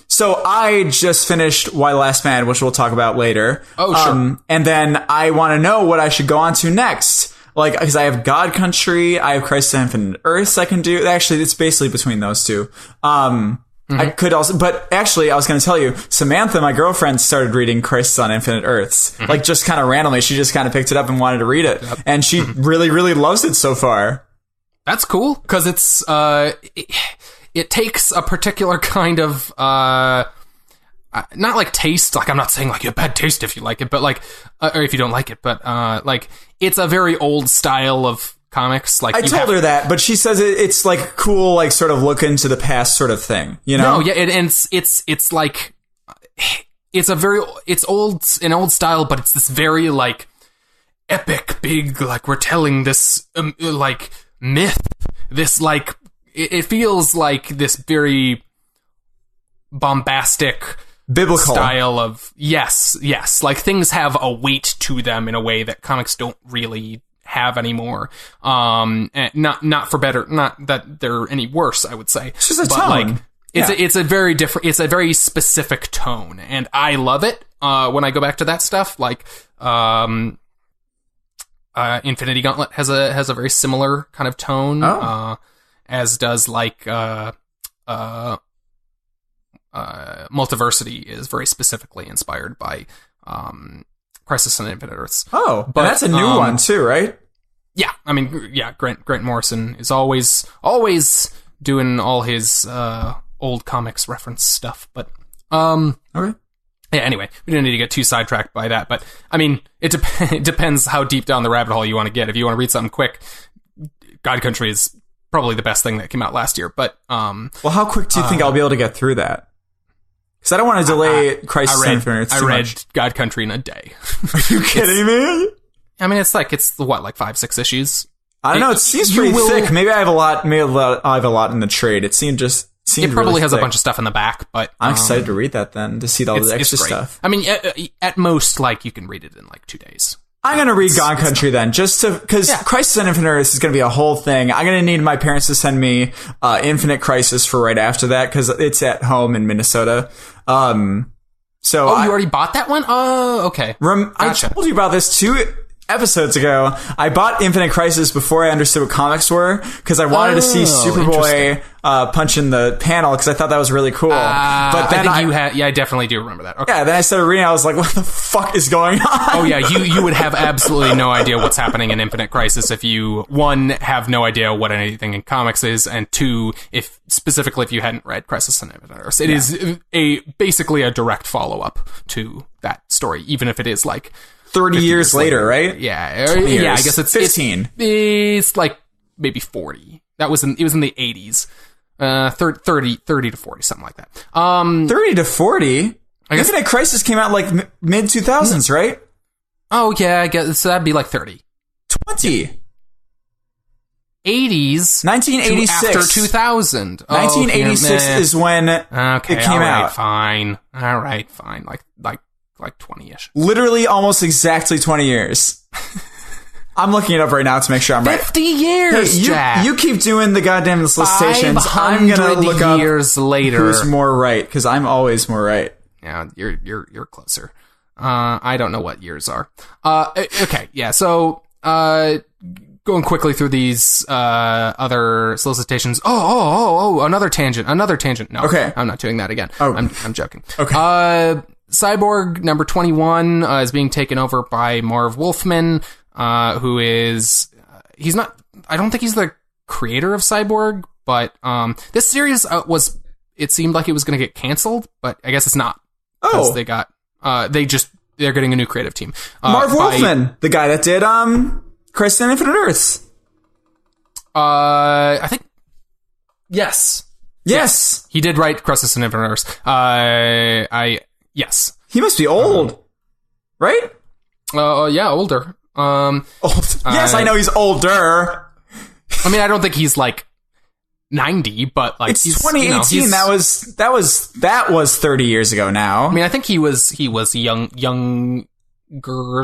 So I just finished Why the Last Man, which we'll talk about later. Oh, sure. And then I want to know what I should go on to next. Like, because I have God Country, I have Crisis on Infinite Earths I can do. Actually, it's basically between those two. I could also, but actually, I was going to tell you, Samantha, my girlfriend, started reading Crisis on Infinite Earths. Like, just kind of randomly. She just kind of picked it up and wanted to read it. Yep. And she really, really loves it so far. That's cool, because it's, it takes a particular kind of, not like taste, like I'm not saying like you have bad taste if you like it, but like, or if you don't like it, but, like, it's a very old style of comics. Like, I told her that, but she says it's like cool, like sort of look into the past sort of thing, you know? No, yeah, it's like, it's an old style, but it's this very like epic, big, like we're telling this, like myth, this like, it feels like this very bombastic, biblical style of, yes, like things have a weight to them in a way that comics don't really have anymore. And not for better, not that they're any worse, I would say. It's just a tone. Like, it's a very different, it's a very specific tone, and I love it. When I go back to that stuff, like, Infinity Gauntlet has a very similar kind of tone, as does like, Multiversity is very specifically inspired by, Crisis on Infinite Earths. Oh, but that's a new one too, right? Yeah, I mean, yeah, Grant Morrison is always doing all his old comics reference stuff, but okay. Yeah, anyway, we didn't need to get too sidetracked by that, but I mean, it depends how deep down the rabbit hole you want to get. If you want to read something quick, God Country is probably the best thing that came out last year, but well, how quick do you think I'll be able to get through that? Because I don't want to delay Crisis on Infinite Earths too much. I read God Country in a day. Are you kidding me? I mean, it's 5-6 issues. I don't know. It seems pretty thick. Maybe I have a lot. Maybe I have a lot in the trade. It seemed it probably really has thick. a bunch of stuff in the back, but I'm excited to read that then, to see all the extra great stuff. I mean, at most, like, you can read it in like 2 days. I'm going to read God Country then, just to, because Crisis on Infinite Earths is going to be a whole thing. I'm going to need my parents to send me Infinite Crisis for right after that, because it's at home in Minnesota. So you already bought that one? Oh, okay. I told you about this too. episodes ago, I bought Infinite Crisis before I understood what comics were, because I wanted to see Superboy punching the panel, because I thought that was really cool. But then I definitely do remember that. Okay. Yeah, then I started reading, I was like, what the fuck is going on? Oh yeah, you would have absolutely no idea what's happening in Infinite Crisis if you, one, have no idea what anything in comics is, and two, if you hadn't read Crisis on Infinite Earths. It is basically a direct follow-up to that story, even if it is like 30 years later, right? Yeah. 20 years. Yeah, I guess it's 15. It's like maybe 40. It was in the 80s. 30 to 40, something like that. 30 to 40? I guess Infinite Crisis came out like mid 2000s, right? Oh yeah, I guess so. That'd be like 30. 20. Yeah. 80s 1986 after 2000. 1986 is when it came out. Fine. All right, fine. Like 20ish. Literally almost exactly 20 years. I'm looking it up right now to make sure I'm 50 right. years, hey, Jack. You keep doing the goddamn solicitations. I'm gonna look up years later who's more right, because I'm always more right. Yeah, you're closer. I don't know what years are. Okay, yeah. So, going quickly through these other solicitations. Oh, another tangent. No, okay. I'm not doing that again. Oh. I'm joking. Okay. Cyborg number 21 is being taken over by Marv Wolfman, who is he's not. I don't think he's the creator of Cyborg, but this series it seemed like it was going to get canceled, but I guess it's not. Oh, they got they're getting a new creative team. Marv Wolfman, the guy that did Crisis on Infinite Earths. I think yes. He did write Crisis on Infinite Earths. Yes. He must be old, right? Yeah, older. Old. Yes, I know he's older. I mean, I don't think he's like 90, but like it's 2018. That was 30 years ago now. I mean, I think he was younger,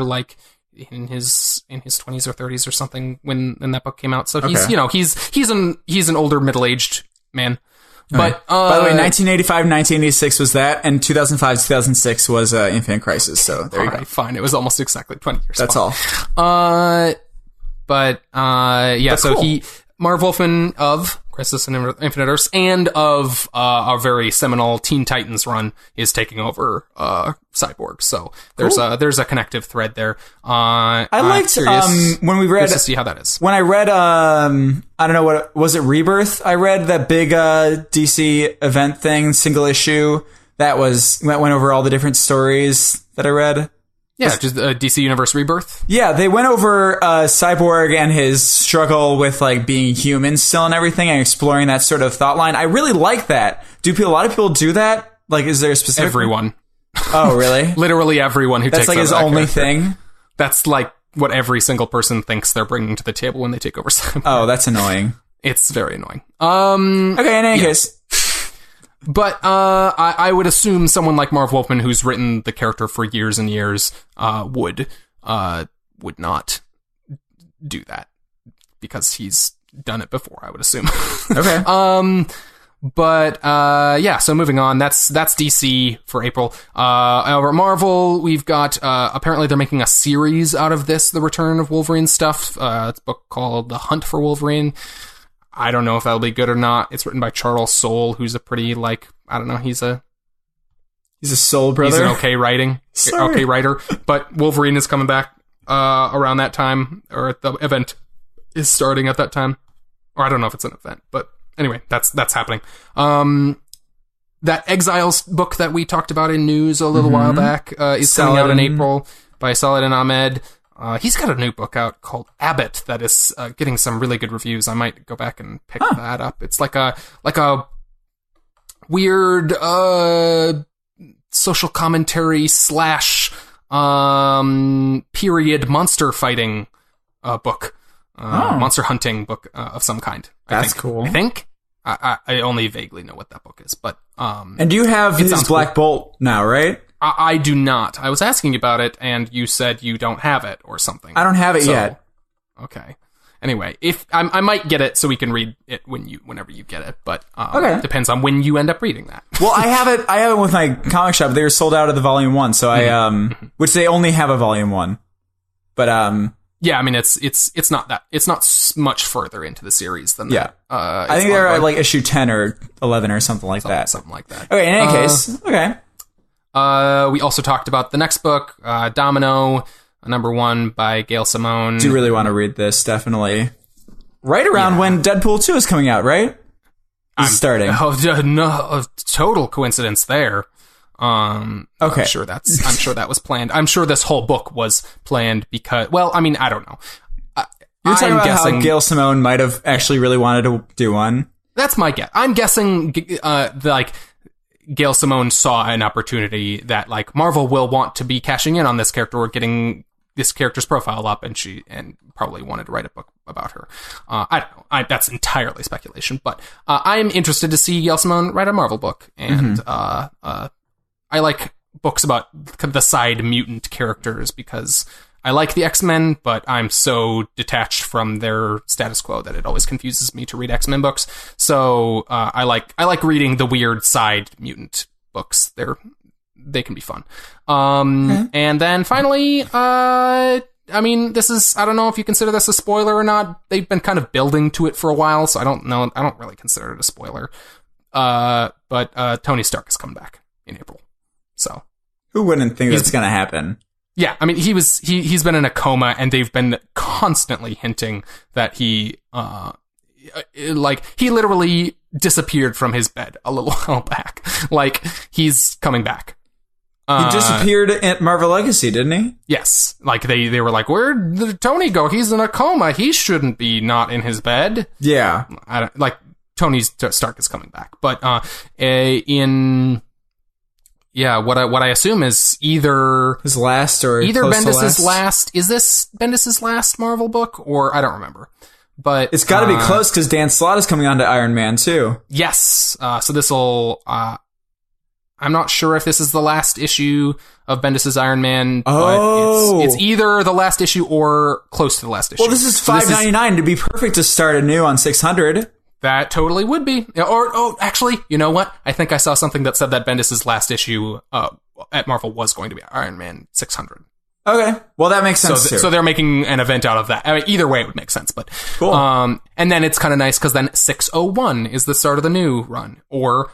like in his 20s or 30s or something when that book came out. So he's an older middle-aged man. But by the way, 1985, 1986 was that, and 2005, 2006 was Infinite Crisis. So there you go. Fine. It was almost exactly 20 years. That's all. That's so cool. Marv Wolfman of Crisis on Infinite Earths and of our very seminal Teen Titans run is taking over Cyborg. So there's a connective thread there. I liked when we read to see how that is. When I read I don't know what was it, Rebirth. I read that big DC event thing, single issue that went over all the different stories that I read. Yeah, just DC Universe Rebirth. Yeah, they went over Cyborg and his struggle with like being human still and everything, and exploring that sort of thought line. I really like that. A lot of people do that? Like, is there a specific everyone? Oh, really? Literally everyone who that's takes like his only thing. That's like what every single person thinks they're bringing to the table when they take over Cyborg. Oh, that's annoying. It's very annoying. Okay, in any case. But I would assume someone like Marv Wolfman, who's written the character for years and years, would not do that because he's done it before, I would assume. Okay. So moving on, that's DC for April. Over at Marvel, we've got apparently they're making a series out of this, the Return of Wolverine stuff. It's a book called The Hunt for Wolverine. I don't know if that'll be good or not. It's written by Charles Soule, who's a pretty, like, I don't know, he's a Soul brother. He's an okay writer. But Wolverine is coming back around that time, or the event is starting at that time. Or I don't know if it's an event, but anyway, that's happening. That Exiles book that we talked about in news a little while back is coming out in April by Saladin Ahmed. He's got a new book out called Abbott that is getting some really good reviews. I might go back and pick that up. It's like a weird social commentary / period monster fighting book, monster hunting book of some kind. That's cool. I think I only vaguely know what that book is, but and you have his Black Bolt now, right? I do not. I was asking about it, and you said you don't have it or something. I don't have it yet. Okay. Anyway, if I might get it so we can read it whenever you get it, but depends on when you end up reading that. Well, I have it with my comic shop. They were sold out of the volume 1, so I which they only have a volume 1. But yeah, I mean it's not much further into the series than yeah. that. I think they're at like issue 10 or 11 or something like that. Something like that. Okay, in any case, okay. We also talked about the next book, Domino, number 1 by Gail Simone. Do really want to read this, definitely. Right around when Deadpool 2 is coming out, right? It's starting. Oh, no, total coincidence there. Okay. I'm sure that was planned. I'm sure this whole book was planned because, well, I mean, I don't know. You're talking about how Gail Simone might have actually really wanted to do one? That's my guess. I'm guessing, like, Gail Simone saw an opportunity that, like, Marvel will want to be cashing in on this character or getting this character's profile up, and probably wanted to write a book about her. I don't know. That's entirely speculation, but I'm interested to see Gail Simone write a Marvel book, and I like books about the side mutant characters because I like the X-Men, but I'm so detached from their status quo that it always confuses me to read X-Men books. So I like reading the weird side mutant books. They can be fun. And then finally, I mean, this is, I don't know if you consider this a spoiler or not. They've been kind of building to it for a while, so I don't know. I don't really consider it a spoiler. But Tony Stark is coming back in April. So who wouldn't think that's going to happen? Yeah, I mean, he's been in a coma, and they've been constantly hinting that he literally disappeared from his bed a little while back. Like, he's coming back. He disappeared at Marvel Legacy, didn't he? Yes. Like, they were like, where'd Tony go? He's in a coma. He shouldn't be not in his bed. Yeah. Tony Stark is coming back. But what I assume is either his last or either Bendis's last. Is this Bendis's last Marvel book, or I don't remember? But it's got to be close because Dan Slott is coming on to Iron Man too. Yes. So this will. I'm not sure if this is the last issue of Bendis's Iron Man. But it's either the last issue or close to the last issue. Well, this is $5.99 to be perfect to start anew on 600. That totally would be. Actually, you know what? I think I saw something that said that Bendis's last issue at Marvel was going to be Iron Man 600. Okay. Well, that makes sense, too. So they're making an event out of that. I mean, either way, it would make sense. But cool. And then it's kind of nice because then 601 is the start of the new run. Or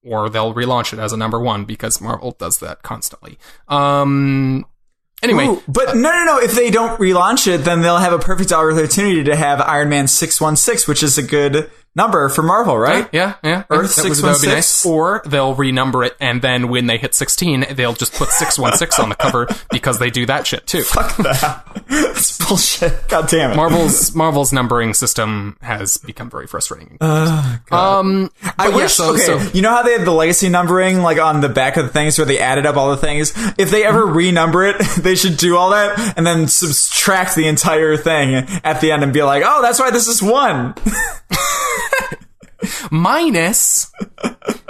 they'll relaunch it as a number 1 because Marvel does that constantly. Anyway. Ooh, but no. If they don't relaunch it, then they'll have a perfect opportunity to have Iron Man 616, which is a good number for Marvel, right? Yeah. Earth 616. That would be nice. Or they'll renumber it, and then when they hit 16, they'll just put 616 on the cover because they do that shit too. Fuck that. That's bullshit. God damn it. Marvel's numbering system has become very frustrating. God. I wish. So you know how they had the legacy numbering, like on the back of the things where they added up all the things? If they ever renumber it, they should do all that and then subtract the entire thing at the end and be like, oh, that's why this is 1. Minus,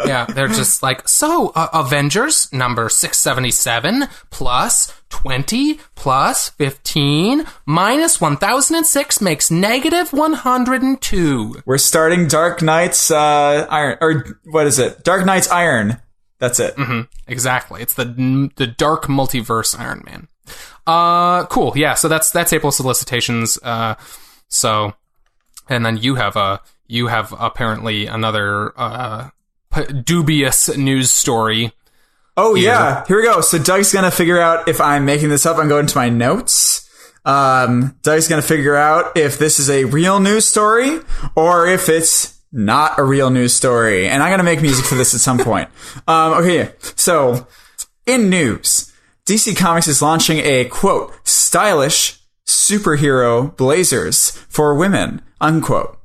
yeah, they're just like, so Avengers number 677 plus 20 plus 15 minus 1006 makes negative 102. We're starting Dark Knight's Iron, or what is it? Dark Knight's Iron. That's it. Mm-hmm. Exactly. It's the dark multiverse Iron Man. Cool. Yeah. So that's April solicitations. So, and then you have apparently another dubious news story. Oh, yeah. Here we go. So Doug's going to figure out if I'm making this up. I'm going to my notes. Doug's going to figure out if this is a real news story or if it's not a real news story. And I'm going to make music for this at some point. Okay. So in news, DC Comics is launching a, quote, stylish superhero blazers for women, unquote.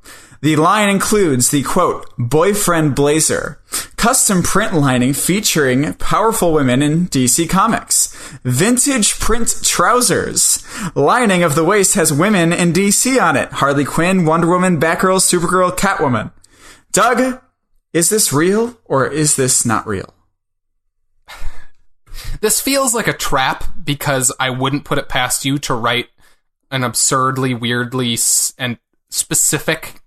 The line includes the, quote, boyfriend blazer, custom print lining featuring powerful women in DC Comics, vintage print trousers, lining of the waist has women in DC on it, Harley Quinn, Wonder Woman, Batgirl, Supergirl, Catwoman. Doug, is this real or is this not real? This feels like a trap because I wouldn't put it past you to write an absurdly, weirdly, and specific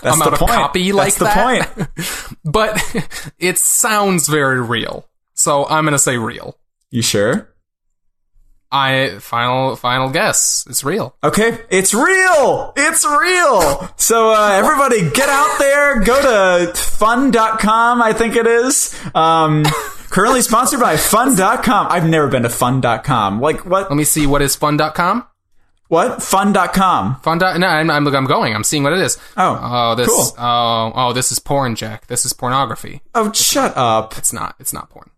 amount of copy like that. That's the point. But it sounds very real. So I'm going to say real. You sure? Final guess. It's real. Okay, it's real! It's real! So, everybody get out there, go to fun.com, I think it is. Currently sponsored by fun.com. I've never been to fun.com. Like, what? Let me see, what is fun.com? What? Fun.com. No, I'm going. I'm seeing what it is. Oh, this. Cool. This is porn, Jack. This is pornography. Oh, shut up. It's not porn.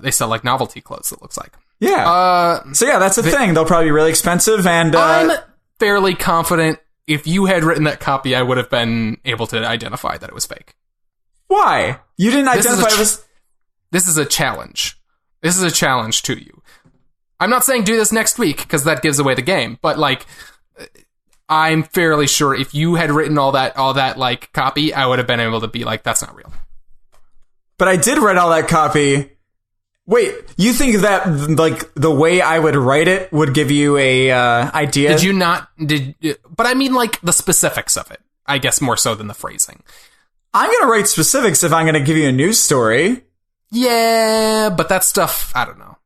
They sell like novelty clothes, it looks like. Yeah. So yeah, that's the thing. They'll probably be really expensive, and I'm fairly confident if you had written that copy, I would have been able to identify that it was fake. Why? You didn't identify it was... This is a challenge. This is a challenge to you. I'm not saying do this next week, because that gives away the game, but like, I'm fairly sure if you had written all that like copy, I would have been able to be like, that's not real. But I did write all that copy. Wait, you think that like the way I would write it would give you a idea? Did you not? But I mean like the specifics of it. I guess more so than the phrasing. I'm gonna write specifics if I'm gonna give you a news story. Yeah, but that stuff, I don't know.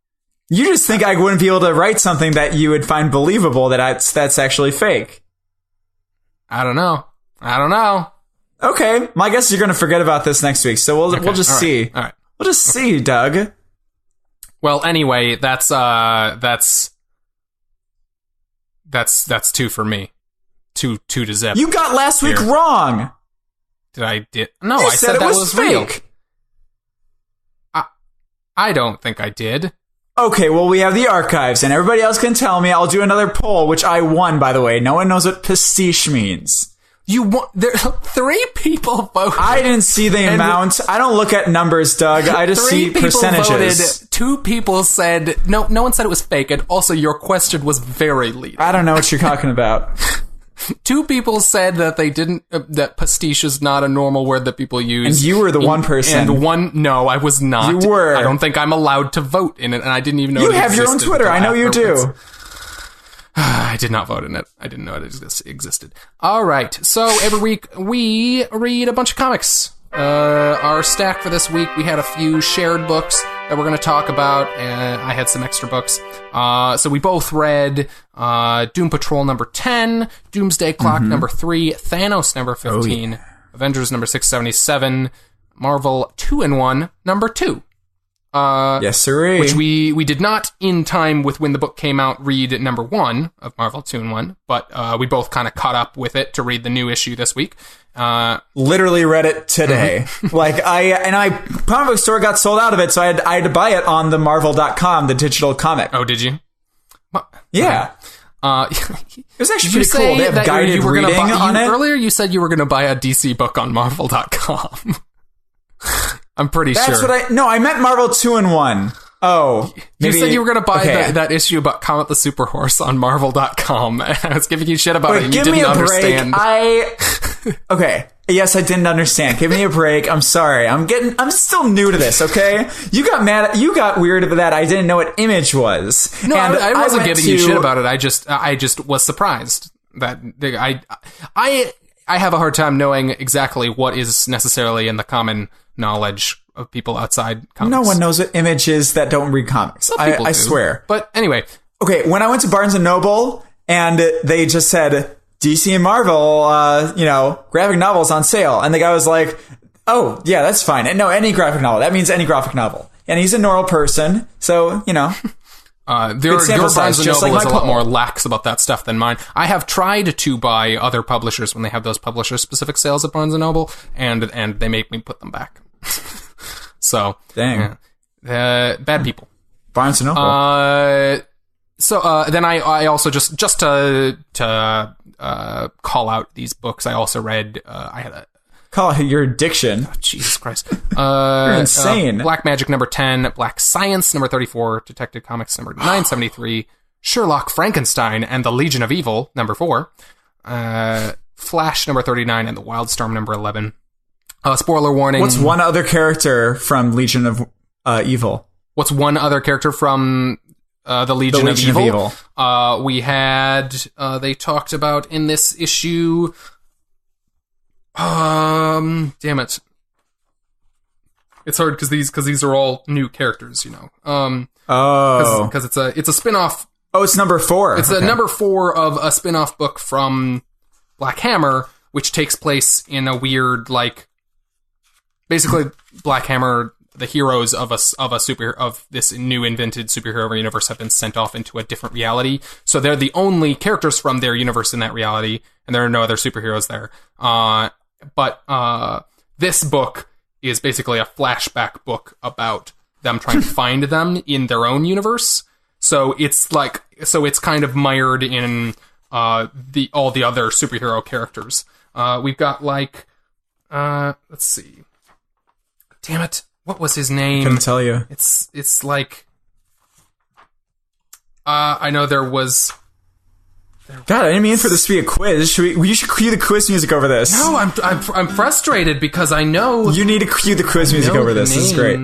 You just think I wouldn't be able to write something that you would find believable that's actually fake. I don't know. Okay, my guess is you're gonna forget about this next week, so we'll just see. All right. We'll just see, Doug. Well, anyway, that's 2 for me. 2 to zip. You got last week wrong. No, I said that was real. Fake. I don't think I did. Okay, well, we have the archives, and everybody else can tell me. I'll do another poll, which I won, by the way. No one knows what pastiche means. You won. There, 3 people voted. I didn't see the amount. I don't look at numbers, Doug. I just see percentages. Voted. 2 people said no one said it was fake, and also your question was very leading. I don't know what you're talking about. 2 people said that they didn't. That pastiche is not a normal word that people use. And you were the one person. And no, I was not. You were. I don't think I'm allowed to vote in it, and I didn't even know. You have your own Twitter. I know you do. I did not vote in it. I didn't know it existed. All right. So every week we read a bunch of comics. Our stack for this week, we had a few shared books that we're going to talk about. I had some extra books. So we both read Doom Patrol number 10, Doomsday Clock number 3, Thanos number 15, Avengers number 677, Marvel 2-in-1 number 2. Yes, sir. Which we did not, in time with when the book came out, read number 1 of Marvel 2-in-1, but we both kind of caught up with it to read the new issue this week. Literally read it today. Like, my comic book store got sold out of it, so I had to buy it on the Marvel.com, the digital comic. Oh, did you? Yeah. It was actually pretty cool. They have guided reading on it. Earlier you said you were going to buy a DC book on Marvel.com. I'm pretty sure. That's what I meant Marvel 2-in-1. Oh. You said you were going to buy that issue about Comet the Super Horse on Marvel.com. I was giving you shit about it and you didn't understand. Okay. Yes, I didn't understand. Give me a break. I'm sorry. I'm still new to this, okay? You got weird about that. I didn't know what Image was. No, and I wasn't giving you shit about it. I just was surprised that I have a hard time knowing exactly what is necessarily in the common knowledge of people outside comics. No one knows what Image is that don't read comics. I swear. But anyway. Okay, when I went to Barnes & Noble and they just said DC and Marvel, graphic novels on sale. And the guy was like, oh, yeah, that's fine. And no, any graphic novel. That means any graphic novel. And he's a normal person, so, your Barnes & Noble is a lot more lax about that stuff than mine. I have tried to buy other publishers when they have those publisher-specific sales at Barnes & Noble, and they make me put them back. So, dang. Bad people. Barnes & Noble. So then I also just to call out these books, I also read, I had a... Call it your addiction. Oh, Jesus Christ. You're insane. Black Magic number 10, Black Science number 34, Detective Comics number 973, Sherlock Frankenstein and the Legion of Evil number 4, Flash number 39, and the Wildstorm number 11. Spoiler warning. What's one other character from Legion of Evil? What's one other character from the Legion of Evil? We had, they talked about in this issue, damn it. It's hard because these are all new characters, you know. Because it's a spin-off. Oh, it's number 4. It's the number 4 of a spin-off book from Black Hammer, which takes place in a weird, like, basically Black Hammer, the heroes of this new invented superhero universe have been sent off into a different reality. So they're the only characters from their universe in that reality, and there are no other superheroes there. But this book is basically a flashback book about them trying to find them in their own universe. So it's kind of mired in all the other superhero characters. We've got like let's see. Damn it. What was his name? Couldn't tell you. It's like I know there was God, I didn't mean for this to be a quiz. You should cue the quiz music over this. No, I'm frustrated because I know you need to cue the quiz music over this. This is great.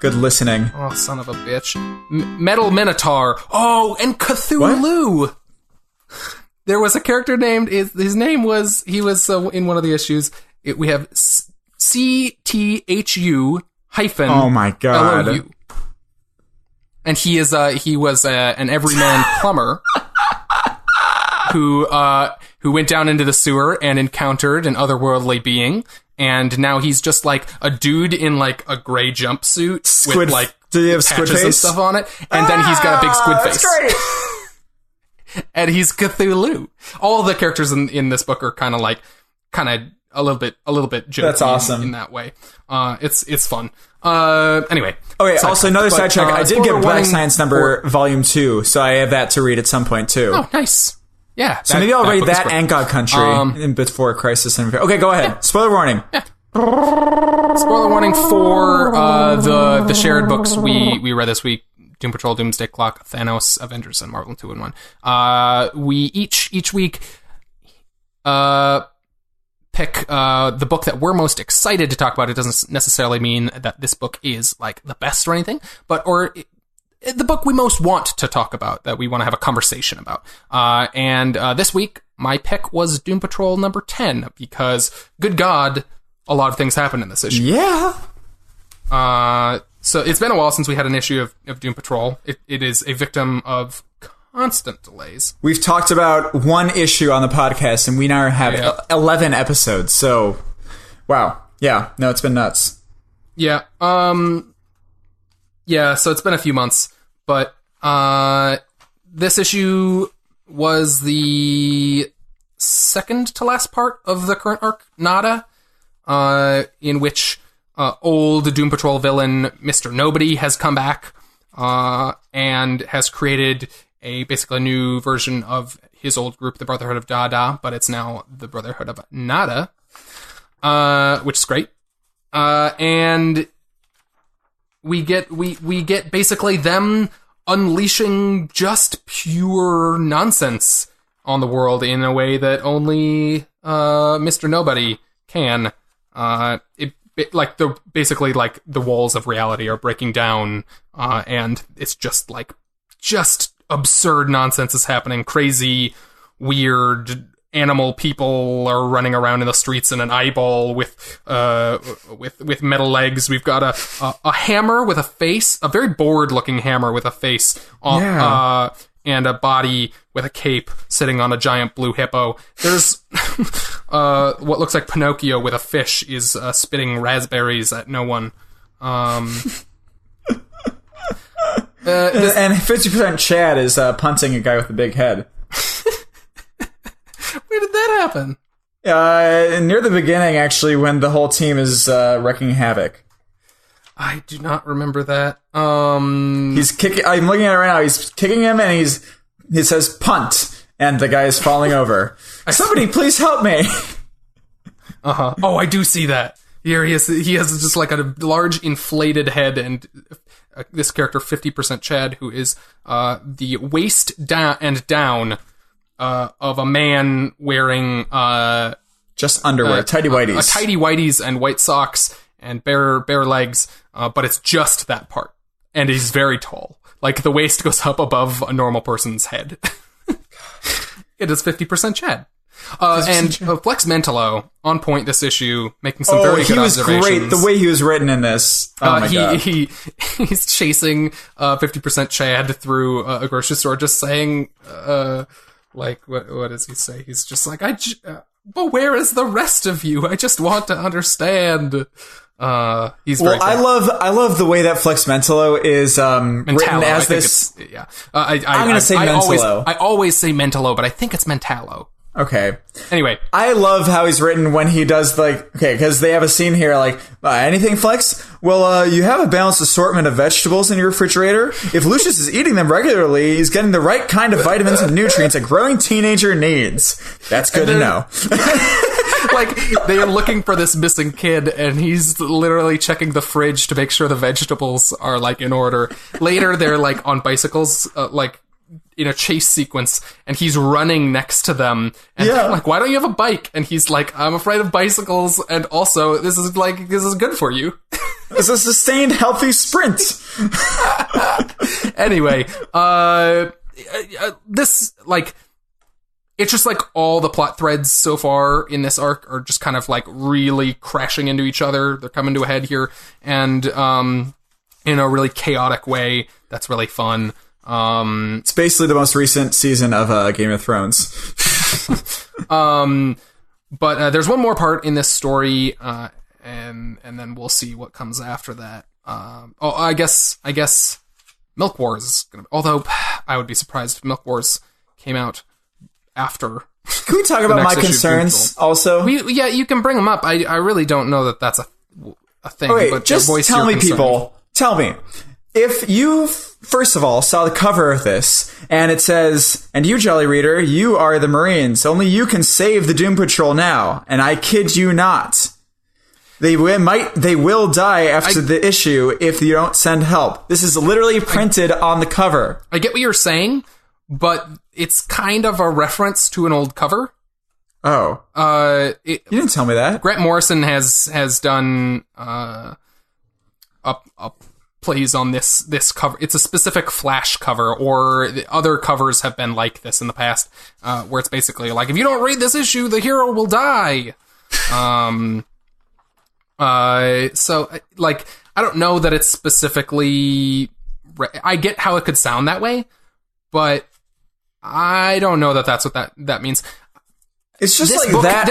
Good listening. Oh, son of a bitch. Metal Minotaur. Oh, and Cthulhu. What? There was a character named, his name was, he was in one of the issues. We have CTHU hyphen oh my God. LOU. And he was an everyman plumber who went down into the sewer and encountered an otherworldly being. And now he's just like a dude in like a gray jumpsuit with like do you have patches squid face? And stuff on it. And then he's got a big squid face. That's great. And he's Cthulhu. All the characters in this book are kind of a little bit jokey. That's awesome in that way. It's fun. Anyway. Okay. Also, another sidetrack. I did get Black Science number volume 2, so I have that to read at some point too. Oh, nice. Yeah. So maybe I'll read that and God Country in before Crisis. Okay, go ahead. Yeah. Spoiler warning. Yeah. Spoiler warning for the shared books we read this week: Doom Patrol, Doomsday Clock, Thanos, Avengers, and Marvel 2-in-1. We each week pick the book that we're most excited to talk about. It doesn't necessarily mean that this book is like the best or anything, but the book we most want to talk about, that we want to have a conversation about. And this week, my pick was Doom Patrol number 10, because, good God, a lot of things happened in this issue. Yeah. So it's been a while since we had an issue of Doom Patrol. It is a victim of constant delays. We've talked about one issue on the podcast, and we now have 11 episodes, so, wow. Yeah, no, it's been nuts. Yeah, yeah, so it's been a few months, but this issue was the second to last part of the current arc, Nada, in which old Doom Patrol villain Mr. Nobody has come back and has created basically a new version of his old group, the Brotherhood of Dada, but it's now the Brotherhood of Nada, which is great. And we get basically them unleashing just pure nonsense on the world in a way that only Mr. Nobody can. Basically the walls of reality are breaking down, and it's just absurd nonsense is happening. Crazy, weird animal people are running around in the streets in an eyeball with metal legs. We've got a hammer with a face, a very bored looking hammer with a face, and a body with a cape sitting on a giant blue hippo. There's what looks like Pinocchio with a fish is spitting raspberries at no one. And 50% Chad is punting a guy with a big head. Where did that happen? Near the beginning, actually, when the whole team is wreaking havoc. I do not remember that. He's kicking. I'm looking at it right now. He's kicking him, and he says punt, and the guy is falling over. Somebody, please help me. Oh, I do see that. Here he is. He has just like a large inflated head, and this character, 50% Chad, who is the waist down of a man wearing just underwear, tidy whities, tidy whities and white socks and bare legs, but it's just that part, and he's very tall. Like the waist goes up above a normal person's head. It is 50% Chad. And Flex Mentalo, on point this issue, making some very good observations. He was great. The way he was written in this. Oh my God. He's chasing 50% Chad through a grocery store, just saying, like, what does he say? He's just like, but where is the rest of you? I just want to understand. He's very I love the way that Flex Mentalo is written as this. Yeah, I'm going to say Mentalo. I always say Mentalo, but I think it's Mentalo. Okay. Anyway, I love how he's written when he does because they have a scene here like, anything Flex? Well, you have a balanced assortment of vegetables in your refrigerator. If Lucius is eating them regularly, he's getting the right kind of vitamins and nutrients a growing teenager needs. That's good to know. Like, they are looking for this missing kid, and he's literally checking the fridge to make sure the vegetables are, like, in order. Later, they're, like, on bicycles, like, in a chase sequence, and he's running next to them, and they're like, why don't you have a bike? And he's like, I'm afraid of bicycles, and also, this is good for you. It's a sustained, healthy sprint. Anyway, this, like, it's just like all the plot threads so far in this arc are just kind of like really crashing into each other. They're coming to a head here, and in a really chaotic way that's really fun. It's basically the most recent season of Game of Thrones. But there's one more part in this story, and then we'll see what comes after that. I guess Milk Wars is gonna. Although I would be surprised if Milk Wars came out after. Can we talk about my concerns also? You can bring them up. I really don't know that that's a thing. Okay, but just tell me, people. Tell me. If you, first of all, saw the cover of this, and it says, and you, Jolly Reader, you are the Marines. Only you can save the Doom Patrol now. And I kid you not. They will die after the issue if you don't send help. This is literally printed on the cover. I get what you're saying, but it's kind of a reference to an old cover. Oh. You didn't tell me that. Grant Morrison has done plays on this cover. It's a specific Flash cover, or the other covers have been like this in the past, where it's basically like, if you don't read this issue, the hero will die. So, like, I don't know that it's specifically... I get how it could sound that way, but I don't know that that's what that means. It's just this like book, that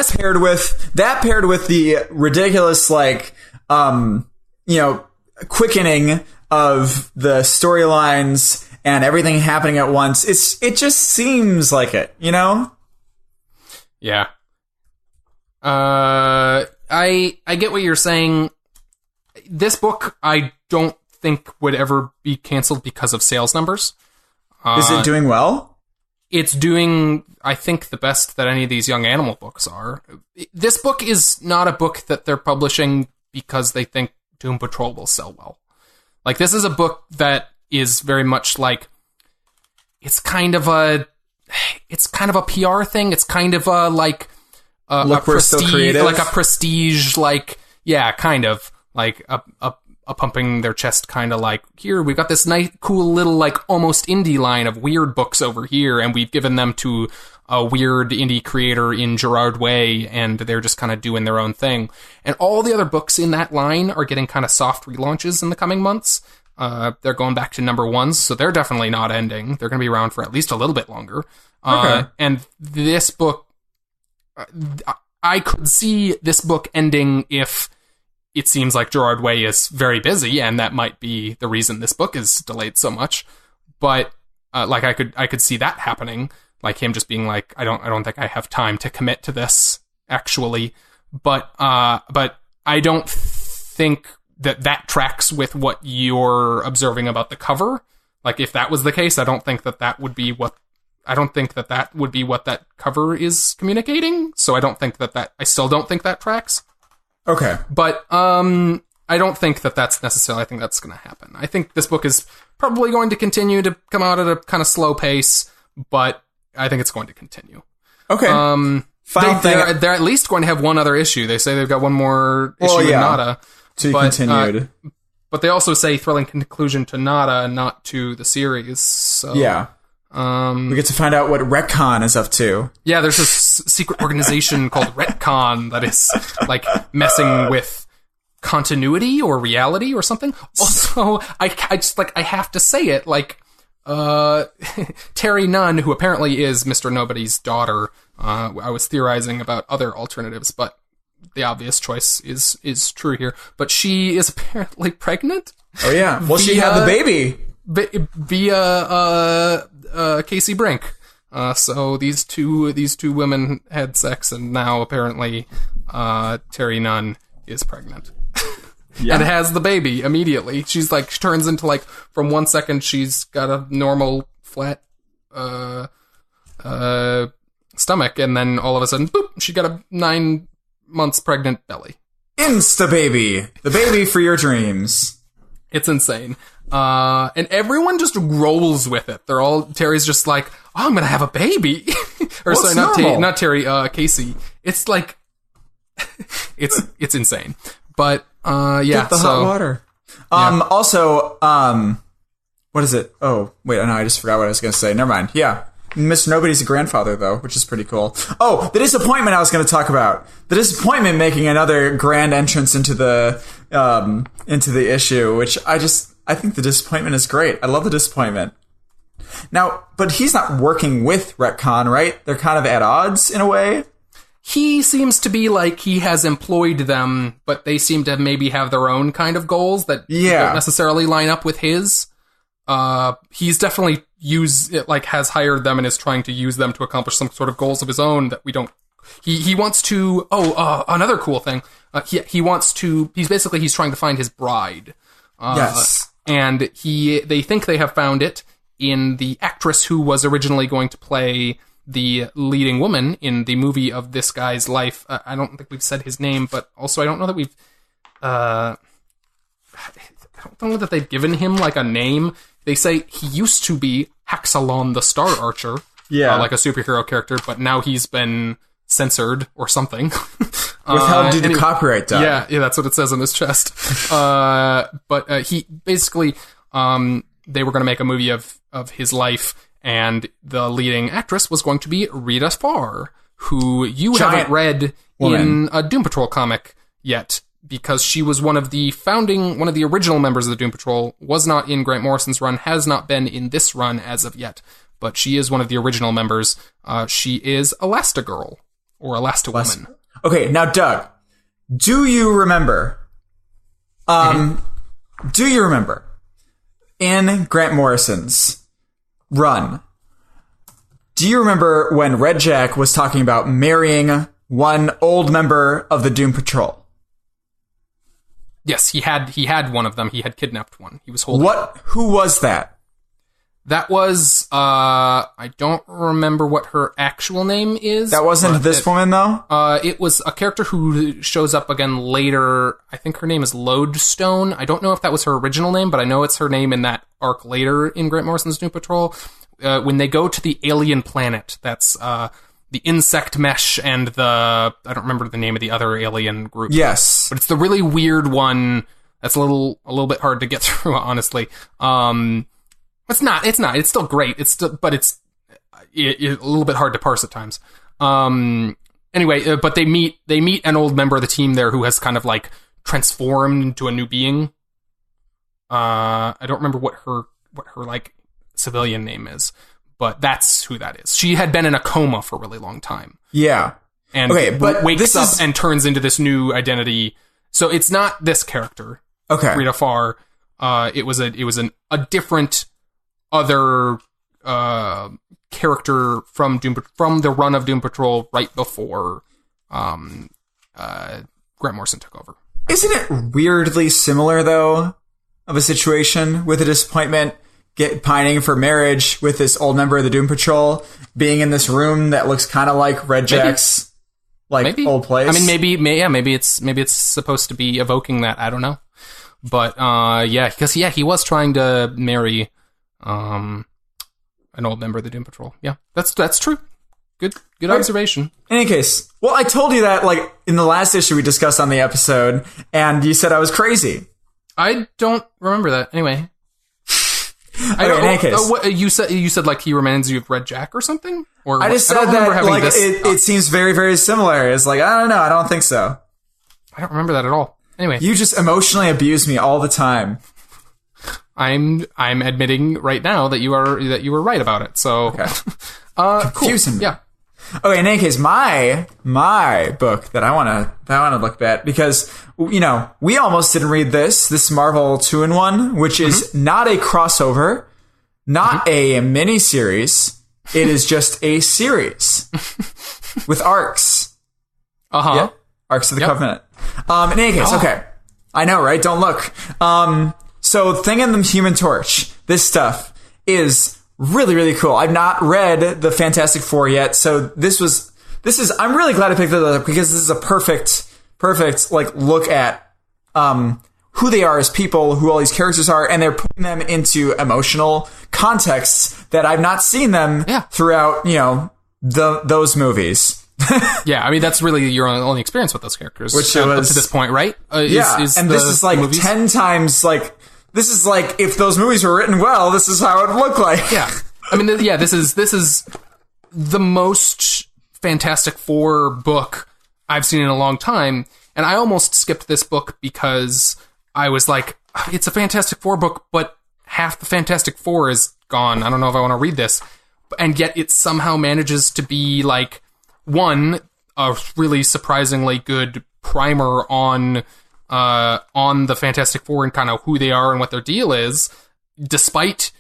paired with the ridiculous, like, quickening of the storylines and everything happening at once. It just seems like it, you know? Yeah. I get what you're saying. This book, I don't think would ever be canceled because of sales numbers. Is it doing well? It's doing, I think, the best that any of these Young Animal books are. This book is not a book that they're publishing because they think Doom Patrol will sell well. Like, this is a book that is very much like, it's kind of a PR thing. It's kind of a, like, look, we're still creative. Like a prestige, like, yeah, kind of like a pumping their chest, kind of like, here, we've got this nice, cool little, like, almost indie line of weird books over here, and we've given them to a weird indie creator in Gerard Way, and they're just kind of doing their own thing. And all the other books in that line are getting kind of soft relaunches in the coming months. They're going back to number ones, so they're definitely not ending. They're going to be around for at least a little bit longer. Okay. And this book, I could see this book ending if it seems like Gerard Way is very busy, and that might be the reason this book is delayed so much. But like, I could see that happening, like him just being like, I don't think I have time to commit to this actually. But I don't think that tracks with what you're observing about the cover. Like, if that was the case, I don't think that would be what that cover is communicating. So I still don't think that tracks. Okay. But I don't think that's necessarily, I think that's going to happen. I think this book is probably going to continue to come out at a kind of slow pace, but I think it's going to continue. Okay. They're at least going to have one other issue. They say they've got one more issue in Nada. To be continued. But they also say thrilling conclusion to Nada and not to the series. So, yeah. We get to find out what Retcon is up to. Yeah, there's this secret organization called Retcon that is like messing with continuity or reality or something. Also, I just like, I have to say it, like, Terry Nunn, who apparently is Mr. Nobody's daughter. I was theorizing about other alternatives, but the obvious choice is true here. But she is apparently pregnant. Oh yeah, well she had the baby via Casey Brink. So these two women had sex, and now apparently Terry Nunn is pregnant. Yeah. And has the baby immediately. She's like, she turns into like, from 1 second she's got a normal flat stomach, and then all of a sudden, boop, she got a 9 months pregnant belly. Insta baby, the baby for your dreams. It's insane. And everyone just rolls with it. Terry's just like, oh, I'm gonna have a baby. Or well, sorry, not Terry, Casey. It's like, it's insane. But, yeah. Get the hot water. Yeah. Also, what is it? Oh, wait, no, I just forgot what I was gonna say. Never mind. Yeah. Mr. Nobody's a grandfather, though, which is pretty cool. Oh, the disappointment I was going to talk about. The disappointment making another grand entrance into the issue, which I think the disappointment is great. I love the disappointment. Now, but he's not working with Retcon, right? They're kind of at odds in a way. He seems to be like he has employed them, but they seem to maybe have their own kind of goals that don't necessarily line up with his. He's definitely has hired them and is trying to use them to accomplish some sort of goals of his own that we don't. He wants to. Another cool thing. He's trying to find his bride. Yes. And they think they have found it in the actress who was originally going to play the leading woman in the movie of this guy's life. I don't think we've said his name, but also I don't know that we've. I don't know that they've given him like a name. They say he used to be Haxalon the Star Archer, like a superhero character, but now he's been censored or something. Withheld due to copyright, Doug. Yeah, that's what it says on his chest. But he basically, they were going to make a movie of his life, and the leading actress was going to be Rita Farr, who you haven't read in a Doom Patrol comic yet. Because she was one of the original members of the Doom Patrol, was not in Grant Morrison's run, has not been in this run as of yet, but she is one of the original members. She is Elastigirl, or Elasti-Woman. Okay, now Doug, do you remember, in Grant Morrison's run, do you remember when Red Jack was talking about marrying one old member of the Doom Patrol? Yes, he had one of them. He had kidnapped one. He was holding. Who was that? That was I don't remember what her actual name is. That wasn't this woman though? It was a character who shows up again later. I think her name is Lodestone. I don't know if that was her original name, but I know it's her name in that arc later in Grant Morrison's Doom Patrol. When they go to the alien planet, that's the insect mesh and I don't remember the name of the other alien group. Yes. But it's the really weird one that's a little bit hard to get through, honestly. It's not. It's still great. But it's a little bit hard to parse at times. Anyway, but they meet an old member of the team there who has kind of like transformed into a new being. I don't remember what her like civilian name is. But that's who that is. She had been in a coma for a really long time. Yeah. And wakes up and turns into this new identity. So it's not this character. Okay. Rita Farr. It was a different other character from the run of Doom Patrol right before Grant Morrison took over. Isn't it weirdly similar though of a situation with a disappointment? Pining for marriage with this old member of the Doom Patrol, being in this room that looks kind of like Red Jack's old place. I mean, maybe it's supposed to be evoking that. I don't know, but because he was trying to marry an old member of the Doom Patrol. Yeah, that's true. Good observation. In any case, well, I told you that like in the last issue we discussed on the episode, and you said I was crazy. I don't remember that. Anyway. Okay, in any case. You said like he reminds you of Red Jack or something? Or I just said that like it seems very, very similar. It's like, I don't know. I don't think so. I don't remember that at all. Anyway. You just emotionally abuse me all the time. I'm admitting right now that you were right about it. So okay. Confusing me. Yeah. Okay, in any case, my book that I wanna look at, because we almost didn't read this Marvel 2-in-1, which is not a crossover, not a mini-series. It is just a series with arcs. Yeah, Arcs of the Covenant. In any case, okay. I know, right? Don't look. So Thing and the Human Torch, this stuff is really, really cool. I've not read the Fantastic Four yet, so this is, I'm really glad I picked this up because this is a perfect, like, look at, who they are as people, who all these characters are, and they're putting them into emotional contexts that I've not seen them throughout, those movies. Yeah, I mean, that's really your only experience with those characters. Which was, up to this point, right? And this is like movies? 10 times, like, this is like, if those movies were written well, this is how it would look like. Yeah. I mean, this is the most Fantastic Four book I've seen in a long time. And I almost skipped this book because I was like, it's a Fantastic Four book, but half the Fantastic Four is gone. I don't know if I want to read this. And yet it somehow manages to be like, one, a really surprisingly good primer on the Fantastic Four and kind of who they are and what their deal is, despite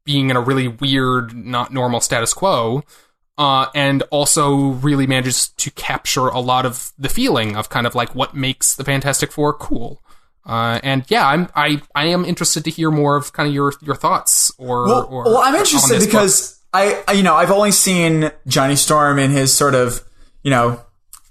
being in a really weird, not normal status quo, and also really manages to capture a lot of the feeling of kind of like what makes the Fantastic Four cool. And yeah, I am interested to hear more of kind of your thoughts Well, I'm interested because I've only seen Johnny Storm in his sort of,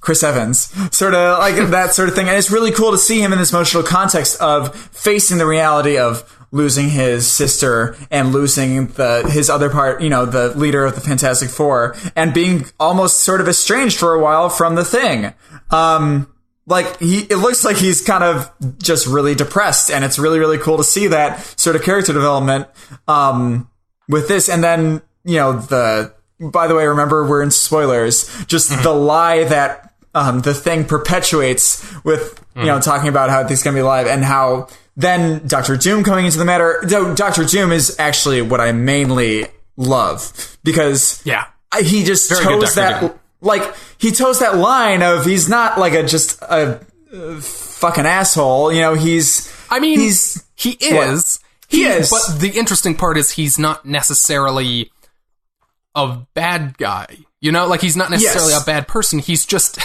Chris Evans, sort of like that sort of thing. And it's really cool to see him in this emotional context of facing the reality of losing his sister and losing his other part, the leader of the Fantastic Four, and being almost sort of estranged for a while from the Thing. It looks like he's kind of just really depressed, and it's really, really cool to see that sort of character development, with this. And then, by the way, remember, we're in spoilers, just the lie that, the Thing perpetuates with, talking about how he's going to be alive, and how then Dr. Doom coming into the matter. Dr. Doom is actually what I mainly love, because he just toes that, he toes that line of, he's not like just a fucking asshole, he is. He is. But the interesting part is he's not necessarily a bad guy. He's not necessarily a bad person. He's just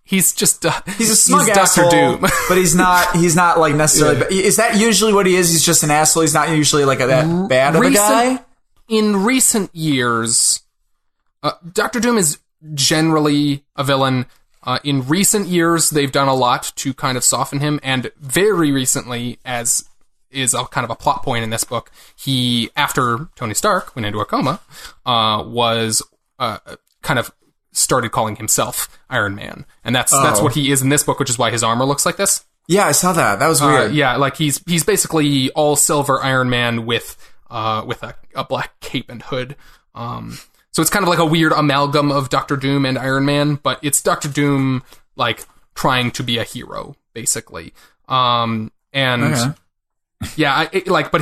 he's a smug asshole, Dr. Doom. But he's not like necessarily is that usually what he is? He's just an asshole. He's not usually like that bad of a guy. In recent years, Dr. Doom is generally a villain. In recent years, they've done a lot to kind of soften him, and very recently, as is a kind of a plot point in this book, he, after Tony Stark went into a coma, was kind of started calling himself Iron Man, and that's what he is in this book, which is why his armor looks like this. Yeah, I saw that. That was weird. Like he's basically all silver Iron Man with a black cape and hood. So it's kind of like a weird amalgam of Dr. Doom and Iron Man, but it's Dr. Doom like trying to be a hero, basically. But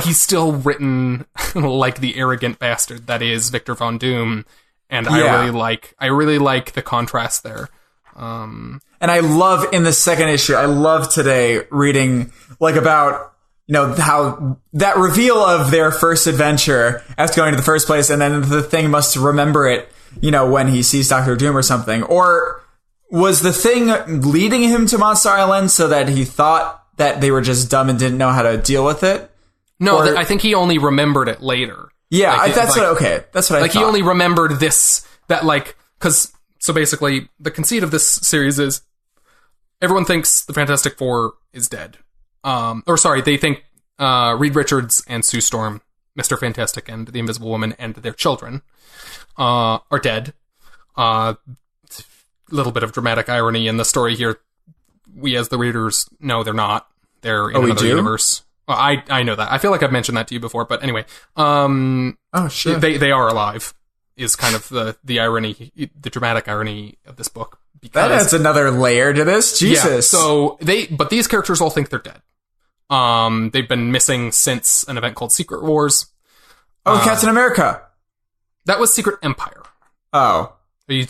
he's still written like the arrogant bastard that is Victor Von Doom, and I really like the contrast there. And I love in the second issue, I love today reading like about, how that reveal of their first adventure after going to the first place, and then the Thing must remember it, when he sees Dr. Doom or something. Or was the Thing leading him to Monster Island so that he thought that they were just dumb and didn't know how to deal with it? No, I think he only remembered it later. Yeah, that's what I thought. He only remembered this, so basically, the conceit of this series is everyone thinks the Fantastic Four is dead. They think Reed Richards and Sue Storm, Mr. Fantastic and the Invisible Woman and their children, are dead. Little bit of dramatic irony in the story here. We as the readers know they're not. They're in another universe. Well, I know that. I feel like I've mentioned that to you before, but anyway. Oh, shit. They are alive, is kind of the irony, the dramatic irony of this book. Because, that adds another layer to this. Jesus. Yeah, so but these characters all think they're dead. They've been missing since an event called Secret Wars. Oh, Captain America. That was Secret Empire. Oh. Are you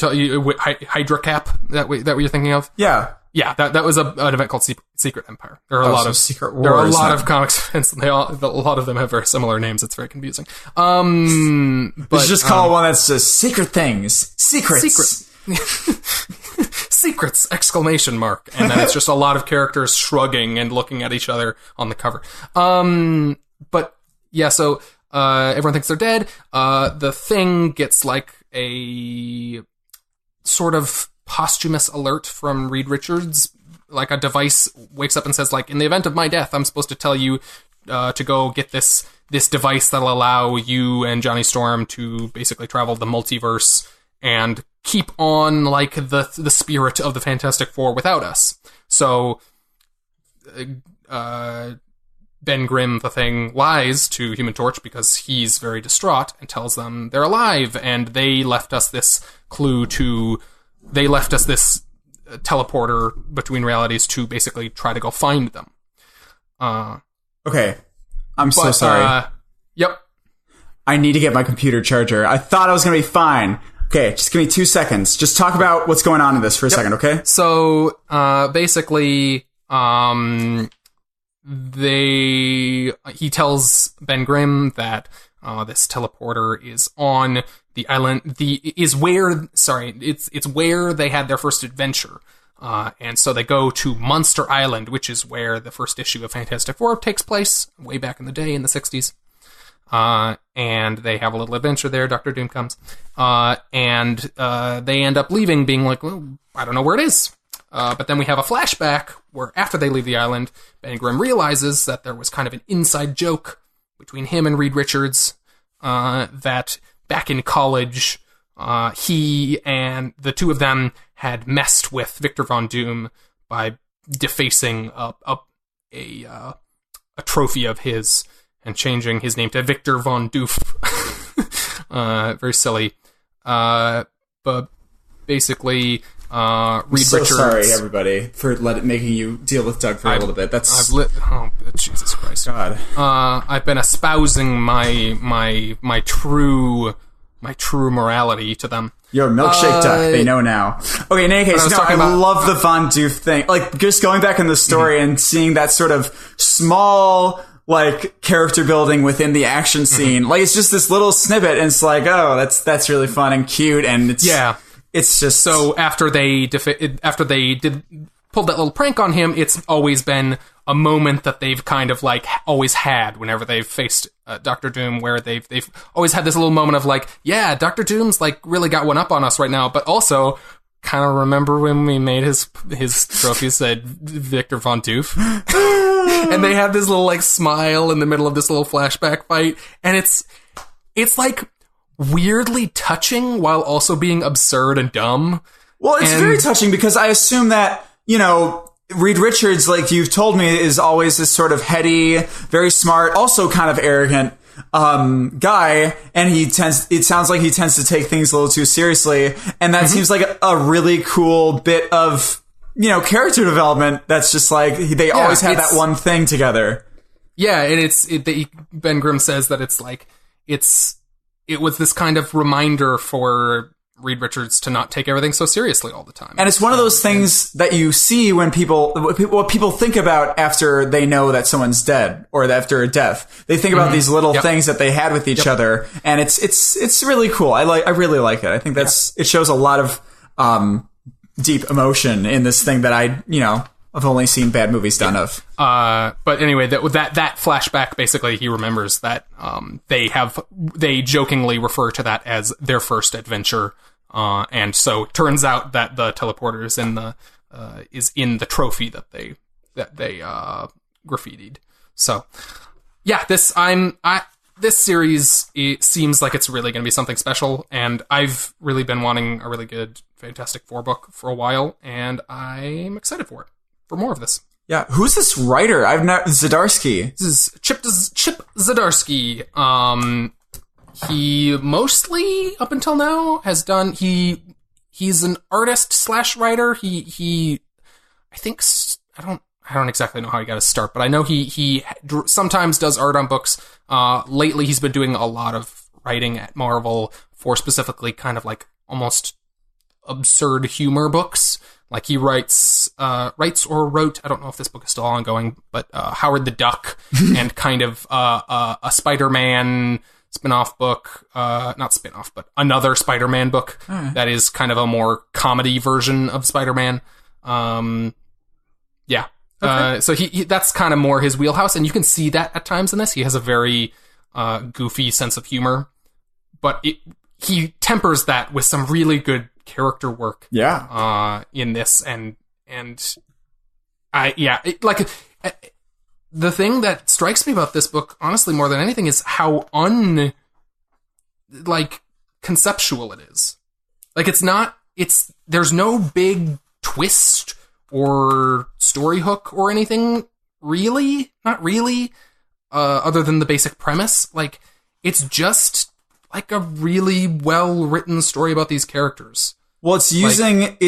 Hydra Cap? That what you're thinking of? Yeah. Yeah, that was an event called Secret Empire. There are a lot of Secret Wars. There are a lot of comics fans, and a lot of them have very similar names. It's very confusing. But you should just call one that's just Secret Things. Secrets. Secrets! Exclamation mark. And then it's just a lot of characters shrugging and looking at each other on the cover. But yeah, so everyone thinks they're dead. The Thing gets like a sort of posthumous alert from Reed Richards. Like a device wakes up and says, like, in the event of my death, I'm supposed to tell you to go get this device that'll allow you and Johnny Storm to basically travel the multiverse and keep on, like, the spirit of the Fantastic Four without us. So, Ben Grimm, the Thing, lies to Human Torch because he's very distraught and tells them they're alive, and they left us this clue they left us this teleporter between realities to basically try to go find them. Okay. I'm so sorry. Yep. I need to get my computer charger. I thought I was going to be fine. Okay, just give me 2 seconds. Just talk about what's going on in this for a second, okay? So, basically, he tells Ben Grimm that this teleporter is on the island. It's where they had their first adventure. And so they go to Monster Island, which is where the first issue of Fantastic Four takes place, way back in the day in the 60s. And they have a little adventure there. Dr. Doom comes. And they end up leaving, being like, well, I don't know where it is. But then we have a flashback where after they leave the island, Ben Grimm realizes that there was kind of an inside joke between him and Reed Richards, that back in college, he and the two of them had messed with Victor Von Doom by defacing a trophy of his and changing his name to Victor Von Doof. Very silly. But basically, Reed Richards. Sorry, everybody, for making you deal with Doug for a little bit. Oh, Jesus Christ! God, I've been espousing my true morality to them. You're a milkshake duck. They know now. Okay, in any case, I love the Von Doof thing. Like, just going back in the story and seeing that sort of small, like, character building within the action scene. Like, it's just this little snippet, and it's like, oh, that's really fun and cute, and it's just so after they pulled that little prank on him, it's always been a moment that they've kind of like always had whenever they've faced Dr. Doom, where they've always had this little moment of like, yeah, Dr. Doom's like really got one up on us right now, but also kind of remember when we made his trophy said Victor Von Doof, and they have this little like smile in the middle of this little flashback fight, and it's like weirdly touching while also being absurd and dumb. Well, it's very touching because I assume that, you know, Reed Richards, like you've told me, is always this sort of heady, very smart, also kind of arrogant guy, and it sounds like he tends to take things a little too seriously, and that seems like a really cool bit of, you know, character development that's just like, they always have that one thing together. Yeah, and Ben Grimm says that it's like, it was this kind of reminder for Reed Richards to not take everything so seriously all the time. And it's one of those things that you see when what people think about after they know that someone's dead or after a death. They think about these little things that they had with each other, and it's really cool. I really like it. I think it shows a lot of deep emotion in this thing that I've only seen bad movies done of. But anyway, that flashback, basically, he remembers that they jokingly refer to that as their first adventure, and so it turns out that the teleporter is in the trophy that they graffitied. So yeah, this series, it seems like it's really going to be something special, and I've really been wanting a really good Fantastic Four book for a while, and I'm excited for more of this. Yeah, who's this writer? I've not Zdarsky. This is Chip Zdarsky. He mostly, up until now, has done. He's an artist / writer. I think I don't exactly know how he got his start, but I know he sometimes does art on books. Lately, he's been doing a lot of writing at Marvel for specifically kind of like almost absurd humor books. Like he writes or wrote, I don't know if this book is still ongoing, but Howard the Duck and kind of a Spider-Man spin-off book, not spin-off, but another Spider-Man book that is kind of a more comedy version of Spider-Man. Yeah. Okay. So he that's kind of more his wheelhouse, and you can see that at times in this. He has a very goofy sense of humor, but he tempers that with some really good character work. Yeah. In this, and the thing that strikes me about this book, honestly, more than anything, is how conceptual it is. Like, there's no big twist or story hook or anything, really. Not really. Other than the basic premise. Like, it's just like a really well-written story about these characters. Well, it's using,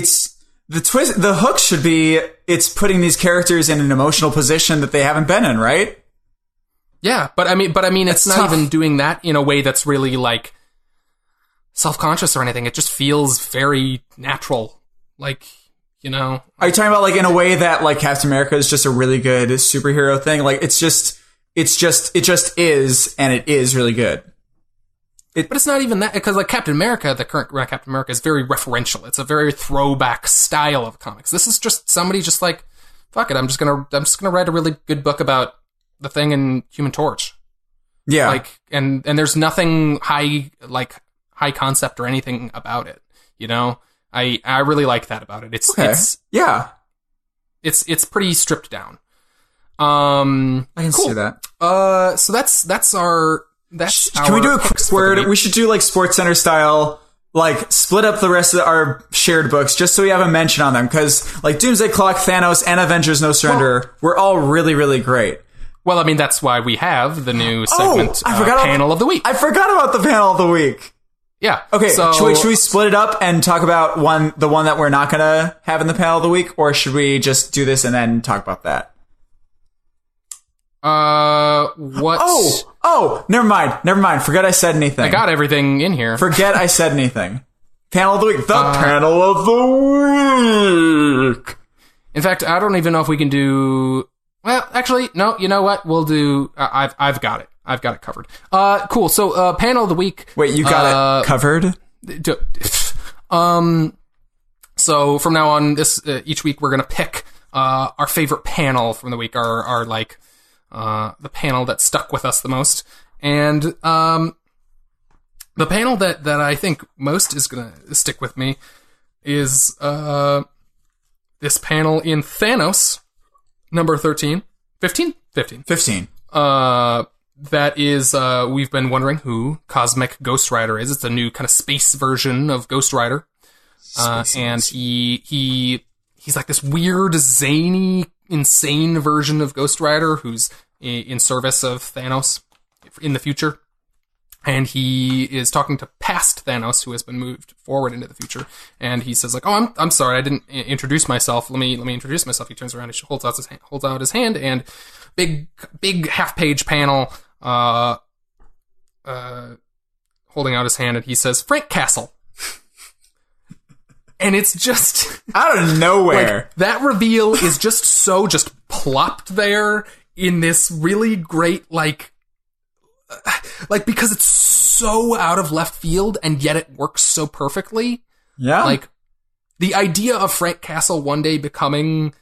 the twist, the hook should be, it's putting these characters in an emotional position that they haven't been in, right? Yeah, but I mean, it's not even doing that in a way that's really, like, self-conscious or anything. It just feels very natural. Like, you know. Are you talking about, like, in a way that, like, Captain America is just a really good superhero thing? Like, it just is, and it is really good. But it's not even that, because like Captain America, the current Captain America, is very referential. It's a very throwback style of comics. This is just somebody just like, fuck it, I'm just gonna write a really good book about the Thing and Human Torch. Yeah. Like, and there's nothing high concept or anything about it. You know, I really like that about it. It's pretty stripped down. I can see that. So that's our. Can we do a quick word? We should do like Sports Center style, like split up the rest of our shared books just so we have a mention on them. Because like Doomsday Clock, Thanos, and Avengers No Surrender were all really, really great. Well, I mean, that's why we have the new segment, Panel of the Week. I forgot about the Panel of the Week. Yeah. Okay, so should we split it up and talk about the one that we're not going to have in the Panel of the Week? Or should we just do this and then talk about that? What? Oh, never mind. Forget I said anything. I got everything in here. Forget I said anything. Panel of the week. The panel of the week. In fact, I don't even know if we can do. Well, actually, no. You know what? We'll do. I've got it. I've got it covered. Cool. So, panel of the week. Wait, you got it covered? So from now on, each week we're gonna pick our favorite panel from the week. Our like. The panel that stuck with us the most. And the panel that I think most is going to stick with me is this panel in Thanos, number 13. 15? 15. 15. That is, we've been wondering who Cosmic Ghost Rider is. It's a new kind of space version of Ghost Rider. And he's like this weird, zany, insane version of Ghost Rider who's in service of Thanos in the future. And he is talking to past Thanos, who has been moved forward into the future. And he says, like, "Oh, I'm sorry, I didn't introduce myself. Let me introduce myself." He turns around, he holds out his hand, and big half-page panel, holding out his hand, and he says, "Frank Castle." And it's just out of nowhere. Like, that reveal is just plopped there in this really great, like because it's so out of left field and yet it works so perfectly. Yeah. Like, the idea of Frank Castle one day becoming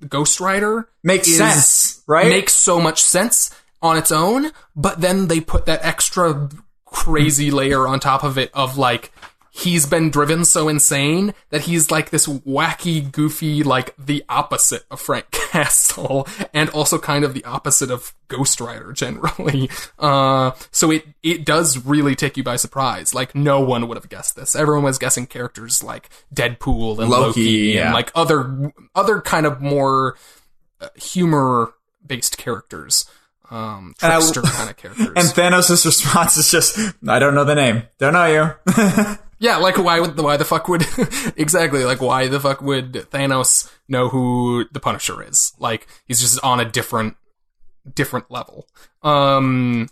Ghost Rider makes sense, right? Makes so much sense on its own, but then they put that extra crazy layer on top of it of, like, he's been driven so insane that he's like this wacky, goofy, like the opposite of Frank Castle, and also kind of the opposite of Ghost Rider generally. So it does really take you by surprise. Like, no one would have guessed this. Everyone was guessing characters like Deadpool and Loki and like other kind of more humor-based characters. Trickster kind of characters. And Thanos' response is just, I don't know the name. Don't know you. Yeah, like why the fuck would exactly, like why the fuck would Thanos know who the Punisher is? Like he's just on a different level. And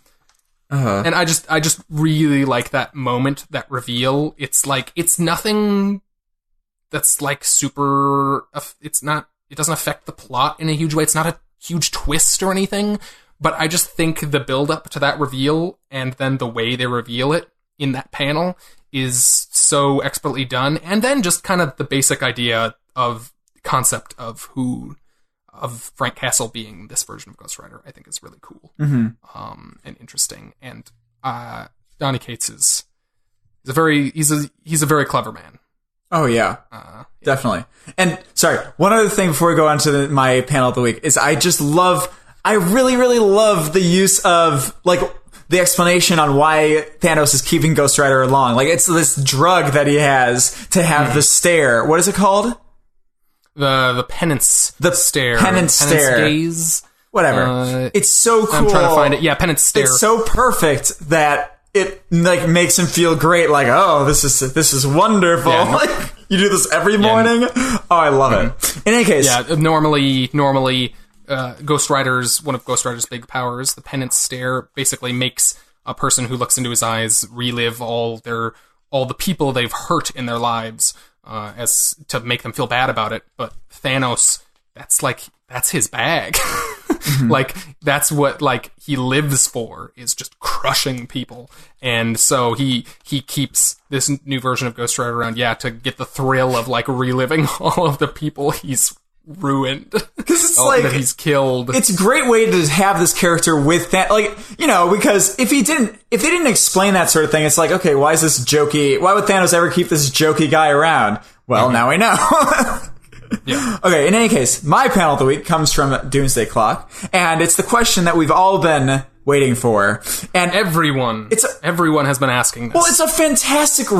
I just really like that moment, that reveal. It's like it's nothing that's like super, it doesn't affect the plot in a huge way. It's not a huge twist or anything, but I just think the build up to that reveal and then the way they reveal it in that panel is so expertly done. And then just kind of the basic concept of Frank Castle being this version of Ghost Rider, I think is really cool. And interesting. And Donny Cates is a very clever man. Oh yeah, definitely. And sorry, one other thing before we go on to my panel of the week is I really, really love the use of like the explanation on why Thanos is keeping Ghost Rider along. Like it's this drug that he has to have the stare. What is it called? The penance. The stare. Penance stare. Gaze. Whatever. It's so cool. I'm trying to find it. Yeah, penance stare. It's so perfect that it like makes him feel great. Like, oh, this is wonderful. Yeah, like you do this every morning. Oh, I love it. In any case, yeah. Normally, Ghost Rider's one of Ghost Rider's big powers, the penance stare, basically makes a person who looks into his eyes relive all the people they've hurt in their lives, as to make them feel bad about it. But Thanos, that's his bag. Like that's what like he lives for, is just crushing people. And so he keeps this new version of Ghost Rider around, to get the thrill of like reliving all of the people he's ruined, because it's like that he's killed. It's a great way to have this character with that, like, you know, because if they didn't explain that sort of thing, it's like, okay, why would Thanos ever keep this jokey guy around? Well, now we know. Yeah. Okay, in any case, my panel of the week comes from Doomsday Clock, and it's the question that we've all been waiting for, and everyone has been asking this. Well, it's a fantastic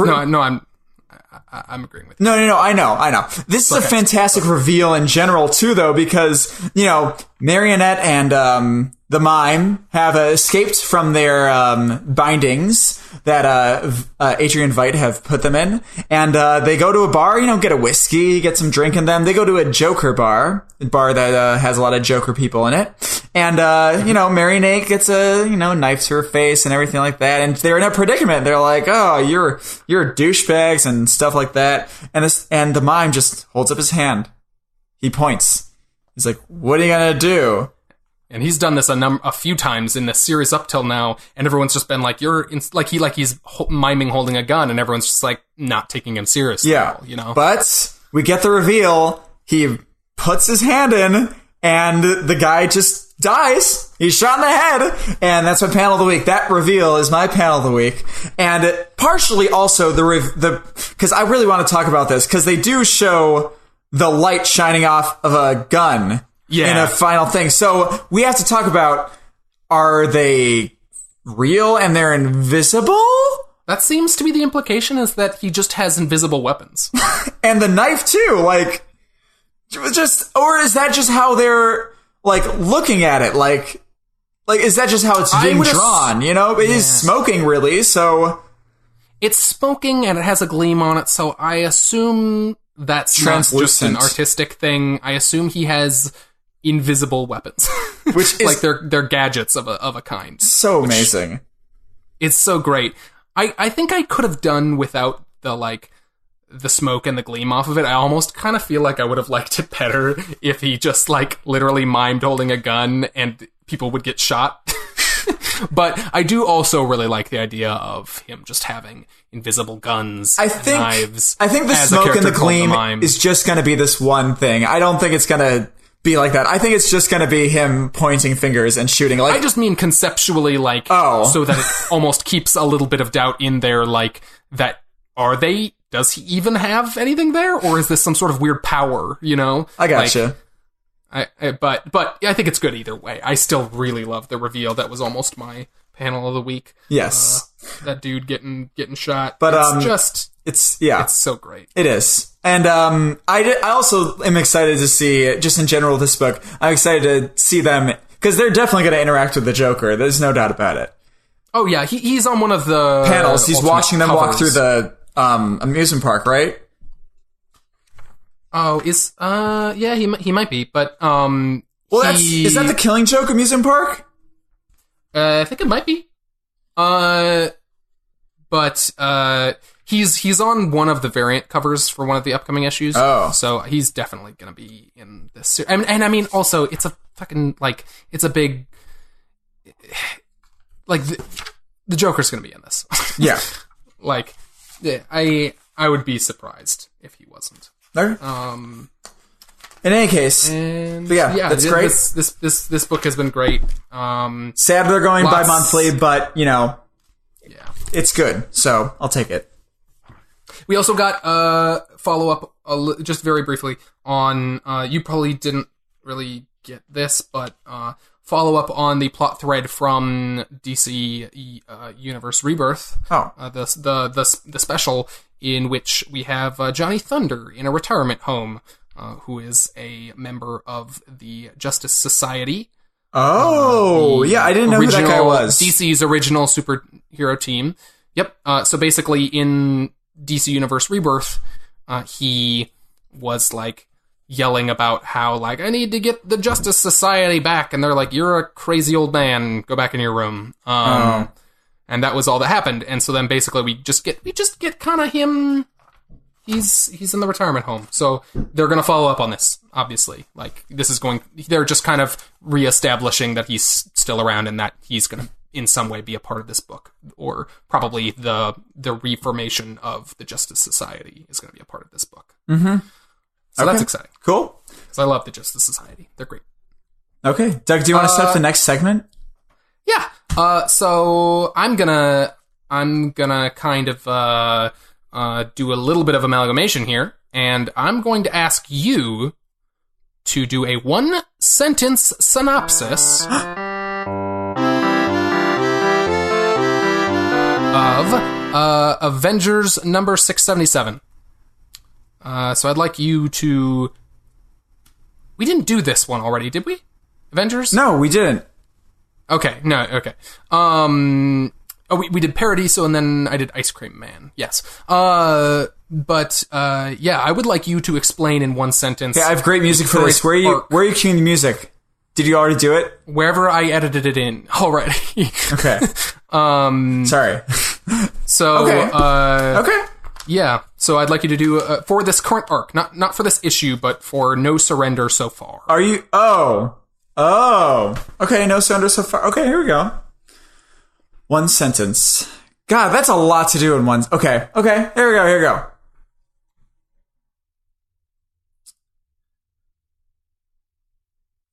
I'm agreeing with you. No, I know. This is a fantastic reveal in general, too, though, because, you know, Marionette and the Mime have escaped from their bindings that Adrian Veidt have put them in, and they go to a bar, you know, get a whiskey, get some drink in them. They go to a Joker bar that has a lot of Joker people in it, and you know, Marionette gets a knife to her face and everything like that, and they're in a predicament. They're like, oh, you're douchebags and stuff like that, and the Mime just holds up his hand. He points. He's like, what are you gonna do? And he's done this a few times in the series up till now, and everyone's just been like, he's miming holding a gun, and everyone's just like not taking him seriously. Yeah, at all, you know. But we get the reveal. He puts his hand in, and the guy just dies. He's shot in the head, and that's my panel of the week. That reveal is my panel of the week, and partially also because I really want to talk about this, because they do show the light shining off of a gun. Yeah. In a final thing. So we have to talk about, are they real and they're invisible? That seems to be the implication, is that he just has invisible weapons. And the knife too, like, or is that just how they're, like, looking at it? Like, is that just how it's being drawn? You know, it is smoking, really, so. It's smoking and it has a gleam on it, so I assume that's not just an artistic thing. I assume he has invisible weapons, which is like they're gadgets of a kind. So amazing. It's so great. I think I could have done without the smoke and the gleam off of it. I almost kind of feel like I would have liked it better if he just like literally mimed holding a gun and people would get shot. But I do also really like the idea of him just having invisible guns, knives. I think the smoke and the gleam is just going to be this one thing. I don't think it's going to be like that. I think it's just going to be him pointing fingers and shooting. Like, I just mean conceptually, so that it almost keeps a little bit of doubt in there, like, that does he even have anything there? Or is this some sort of weird power, you know? I gotcha. But I think it's good either way. I still really love the reveal. That was almost my panel of the week. Yes. That dude getting shot. But it's so great. It is. And I also am excited to see, just in general, this book. I'm excited to see them, because they're definitely going to interact with the Joker. There's no doubt about it. Oh, yeah. He's on one of the panels. He's watching them walk covers. through the amusement park, right? Oh, yeah, he might be, but, well, is that the Killing Joke amusement park? I think it might be. But he's on one of the variant covers for one of the upcoming issues. Oh. So he's definitely going to be in this. And I mean, also, it's a fucking, like, it's a big, like, the Joker's going to be in this. Yeah. Like, I would be surprised if he wasn't. Okay. In any case, and yeah, that's great. This book has been great. Sad they're going bi-monthly, but, you know, yeah, it's good, so I'll take it. We also got follow-up, just very briefly, on, you probably didn't really get this, but follow-up on the plot thread from DC Universe Rebirth. Oh. The special in which we have Johnny Thunder in a retirement home, who is a member of the Justice Society. Oh, yeah, I didn't know who that guy was. DC's original superhero team. Yep. So basically, in DC Universe Rebirth, he was like yelling about how, like, I need to get the Justice Society back, and they're like, you're a crazy old man, go back in your room. And that was all that happened. And so then basically we just get kind of him. He's in the retirement home. So they're going to follow up on this, obviously. Like, they're just kind of reestablishing that he's still around and that he's going to in some way be a part of this book, or probably the reformation of the Justice Society is going to be a part of this book. Mm-hmm. So that's exciting. Cool. So I love the Justice Society. They're great. Okay. Doug, do you want to set up the next segment? Yeah. So I'm gonna kind of do a little bit of amalgamation here, and I'm going to ask you to do a one-sentence synopsis of Avengers number 677. So I'd like you to... We didn't do this one already, did we? Avengers? No, we didn't. Okay, no, okay. We did Paradiso, and then I did Ice Cream Man. Yes. Yeah, I would like you to explain in one sentence. Okay, I have great music for this. Where are you cueing the music? Did you already do it? Wherever I edited it in. Alright. Okay. Sorry. So, okay. Yeah, so I'd like you to do, for this current arc, not for this issue, but for No Surrender so far. Are you... Oh. Okay, No Surrender so far. Okay, here we go. One sentence. God, that's a lot to do in one... Okay, here we go.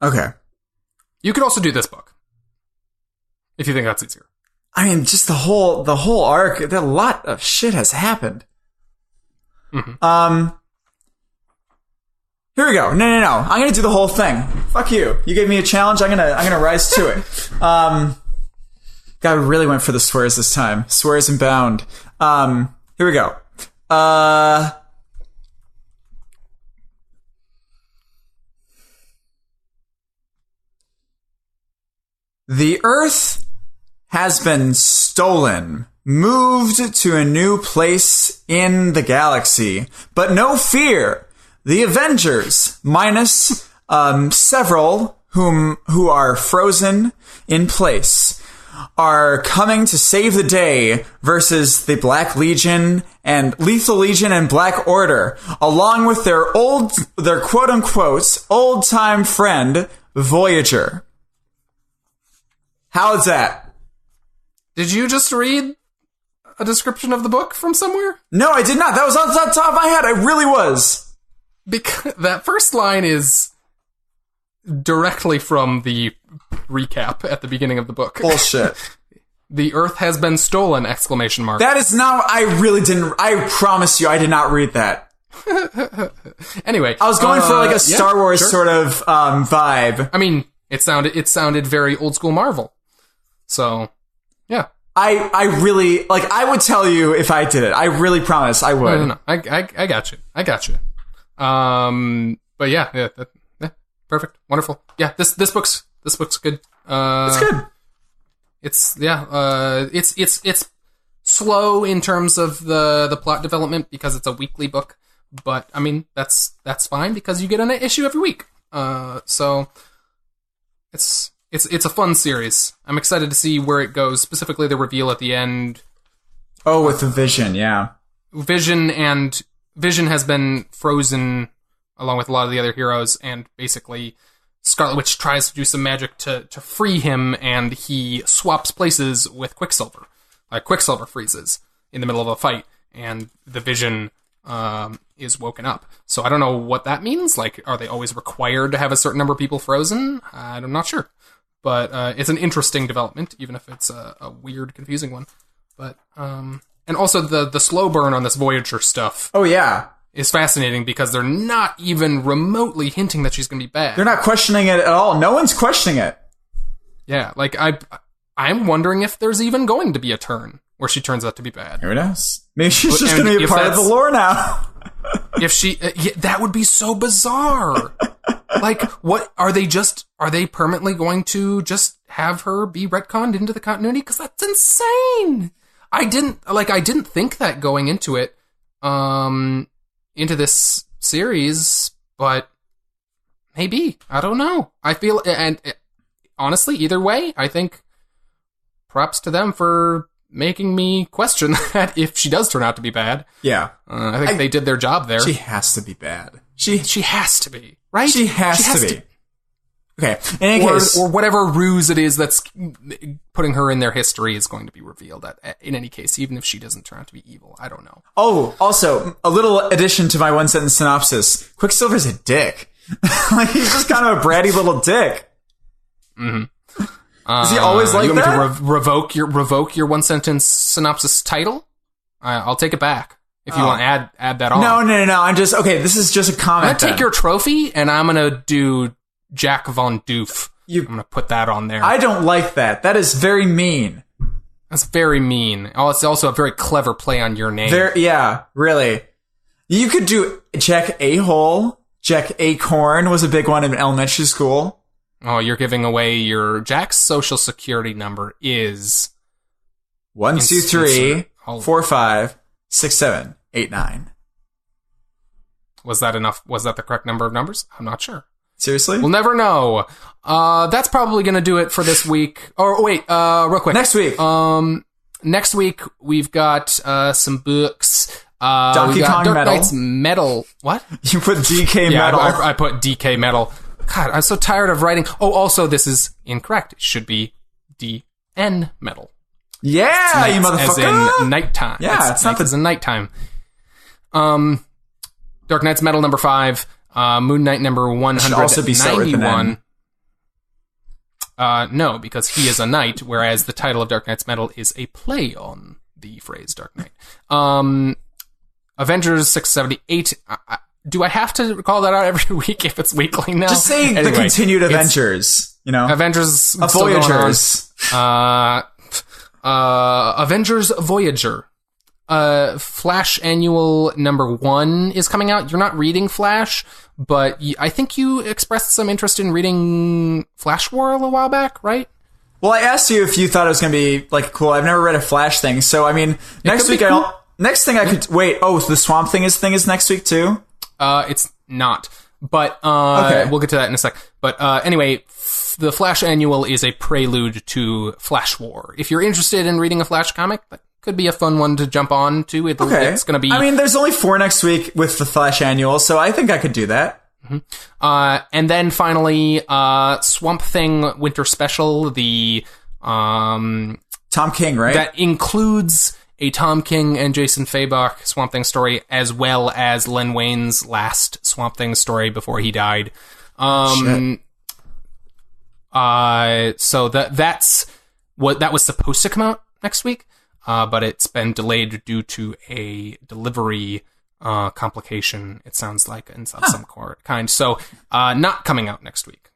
Okay. You could also do this book, if you think that's easier. I mean, just the whole arc, a lot of shit has happened. Mm-hmm. Here we go. No. I'm gonna do the whole thing. Fuck you. You gave me a challenge. I'm gonna rise to it. God, we really went for the swears this time. Swears and bound. Here we go. The Earth has been stolen, moved to a new place in the galaxy. But no fear. The Avengers, minus several who are frozen in place, are coming to save the day versus the Black Legion and Lethal Legion and Black Order, along with their quote-unquote old-time friend, Voyager. How's that? Did you just read a description of the book from somewhere? No, I did not. That was on the top of my head. I really was. Because that first line is directly from the recap at the beginning of the book. Bullshit. The Earth has been stolen! Exclamation mark. That is not... I really didn't... I promise you, I did not read that. Anyway. I was going for like a Star Wars sort of vibe. I mean, it sounded very old school Marvel. So, yeah. I really, like, I would tell you if I did it. I really promise I would. No. I got you. But yeah, perfect. Wonderful. Yeah, this book's good. It's good. It's slow in terms of the plot development because it's a weekly book, but I mean that's fine because you get an issue every week. So it's a fun series. I'm excited to see where it goes. Specifically, the reveal at the end. Oh, with the Vision, yeah. Vision has been frozen along with a lot of the other heroes, and basically Scarlet Witch tries to do some magic to free him, and he swaps places with Quicksilver. Quicksilver freezes in the middle of a fight, and the Vision is woken up. So I don't know what that means. Like, are they always required to have a certain number of people frozen? I'm not sure. But it's an interesting development, even if it's a weird, confusing one. But and also the slow burn on this Voyager stuff. Oh, yeah. Is fascinating because they're not even remotely hinting that she's going to be bad. They're not questioning it at all. No one's questioning it. Yeah, like I'm wondering if there's even going to be a turn where she turns out to be bad. Who knows? Maybe she's just going to be a part of the lore now. If she, that would be so bizarre. Like, what are they permanently going to just have her be retconned into the continuity? Because that's insane. I didn't think that going into it, into this series, but maybe. I don't know. I feel, and honestly, either way, I think props to them for making me question that if she does turn out to be bad. Yeah. I think they did their job there. She has to be bad. She has to be, right? She has to be. Okay. In any case, or whatever ruse it is that's putting her in their history is going to be revealed in any case, even if she doesn't turn out to be evil. I don't know. Oh, also, a little addition to my one-sentence synopsis. Quicksilver's a dick. Like, he's just kind of a bratty little dick. Mm-hmm. Is he always like you that? Want me to revoke your one-sentence synopsis title? I'll take it back. If you want to add that on. No. I'm just, okay, this is just a comment. I'm going to take your trophy, and I'm going to do Jack Von Doof. I'm going to put that on there. I don't like that. That is very mean. That's very mean. Oh, it's also a very clever play on your name. Yeah, really. You could do Jack A-hole. Jack Acorn was a big one in elementary school. Oh, you're giving away your Jack's social security number is 1, 2, 3, 4, 5, 6, 7, 8, 9. Was that enough? Was that the correct number of numbers? I'm not sure. Seriously? We'll never know. That's probably going to do it for this week. Or wait, real quick. Next week. Next week we've got some books. Donkey Kong Dark Metal. Knight's Metal. What? You put DK yeah, Metal. I put DK Metal. God, I'm so tired of writing. Oh, also, this is incorrect. It should be DN Metal. Yeah, you motherfucker. As in nighttime. Yeah, it's not as in nighttime. Dark Knight's Metal number 5. Moon Knight number 191. Should also be set with an N. No, because he is a knight, whereas the title of Dark Knight's Metal is a play on the phrase Dark Knight. Avengers 678. Do I have to call that out every week if it's weekly now? Just say anyway, the continued Avengers. You know, Avengers Voyagers. Avengers Voyager. Flash Annual number 1 is coming out. You're not reading Flash, but I think you expressed some interest in reading Flash War a while back, right? Well, I asked you if you thought it was going to be like cool. I've never read a Flash thing, so I mean, next week cool. Next thing I could wait. Oh, the Swamp Thing is next week too. It's not, but okay. We'll get to that in a sec. But anyway, the Flash Annual is a prelude to Flash War. If you're interested in reading a Flash comic, that could be a fun one to jump on to. It's going to be. I mean, there's only 4 next week with the Flash Annual, so I think I could do that. Mm-hmm. And then finally, Swamp Thing Winter Special, the Tom King, right? That includes a Tom King and Jason Fabok Swamp Thing story, as well as Len Wayne's last Swamp Thing story before he died. So that's what that was supposed to come out next week, but it's been delayed due to a delivery complication. It sounds like in some kind. So not coming out next week.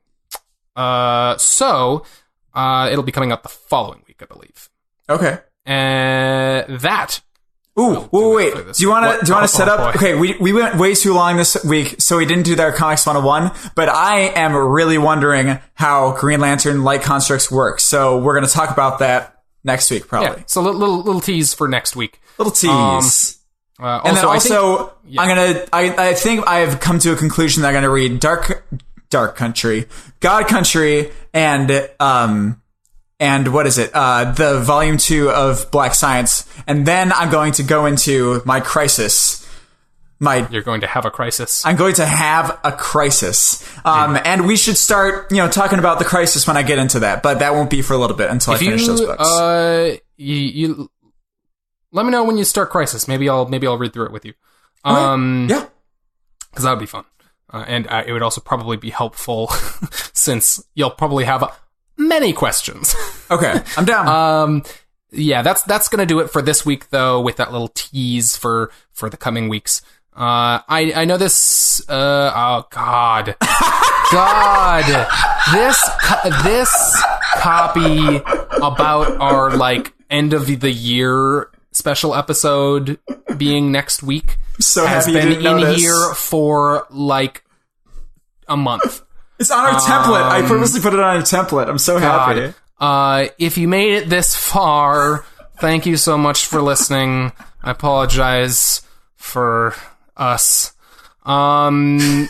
So it'll be coming out the following week, I believe. Okay. that. Ooh, wait. Do you want to set up? Boy. Okay, we went way too long this week, so we didn't do our Comics 101, but I am really wondering how Green Lantern light constructs work. So we're going to talk about that next week, probably. Yeah, so little tease for next week. Little tease. And then also, I think I've come to a conclusion that I'm going to read Dark Country, God Country, and what is it? The volume 2 of Black Science. And then I'm going to go into my crisis. You're going to have a crisis. I'm going to have a crisis. And we should start, talking about the crisis when I get into that, but that won't be for a little bit until I finish those books. You let me know when you start Crisis. Maybe I'll read through it with you. Yeah. Cause that would be fun. And it would also probably be helpful since you'll probably have many questions. Okay, I'm down. Yeah, that's gonna do it for this week, though, with that little tease for the coming weeks. I know this. Oh God, this copy about our end of the year special episode being next week has been in here for a month. It's on our template. I purposely put it on a template. I'm so happy. If you made it this far, thank you so much for listening. I apologize for us. I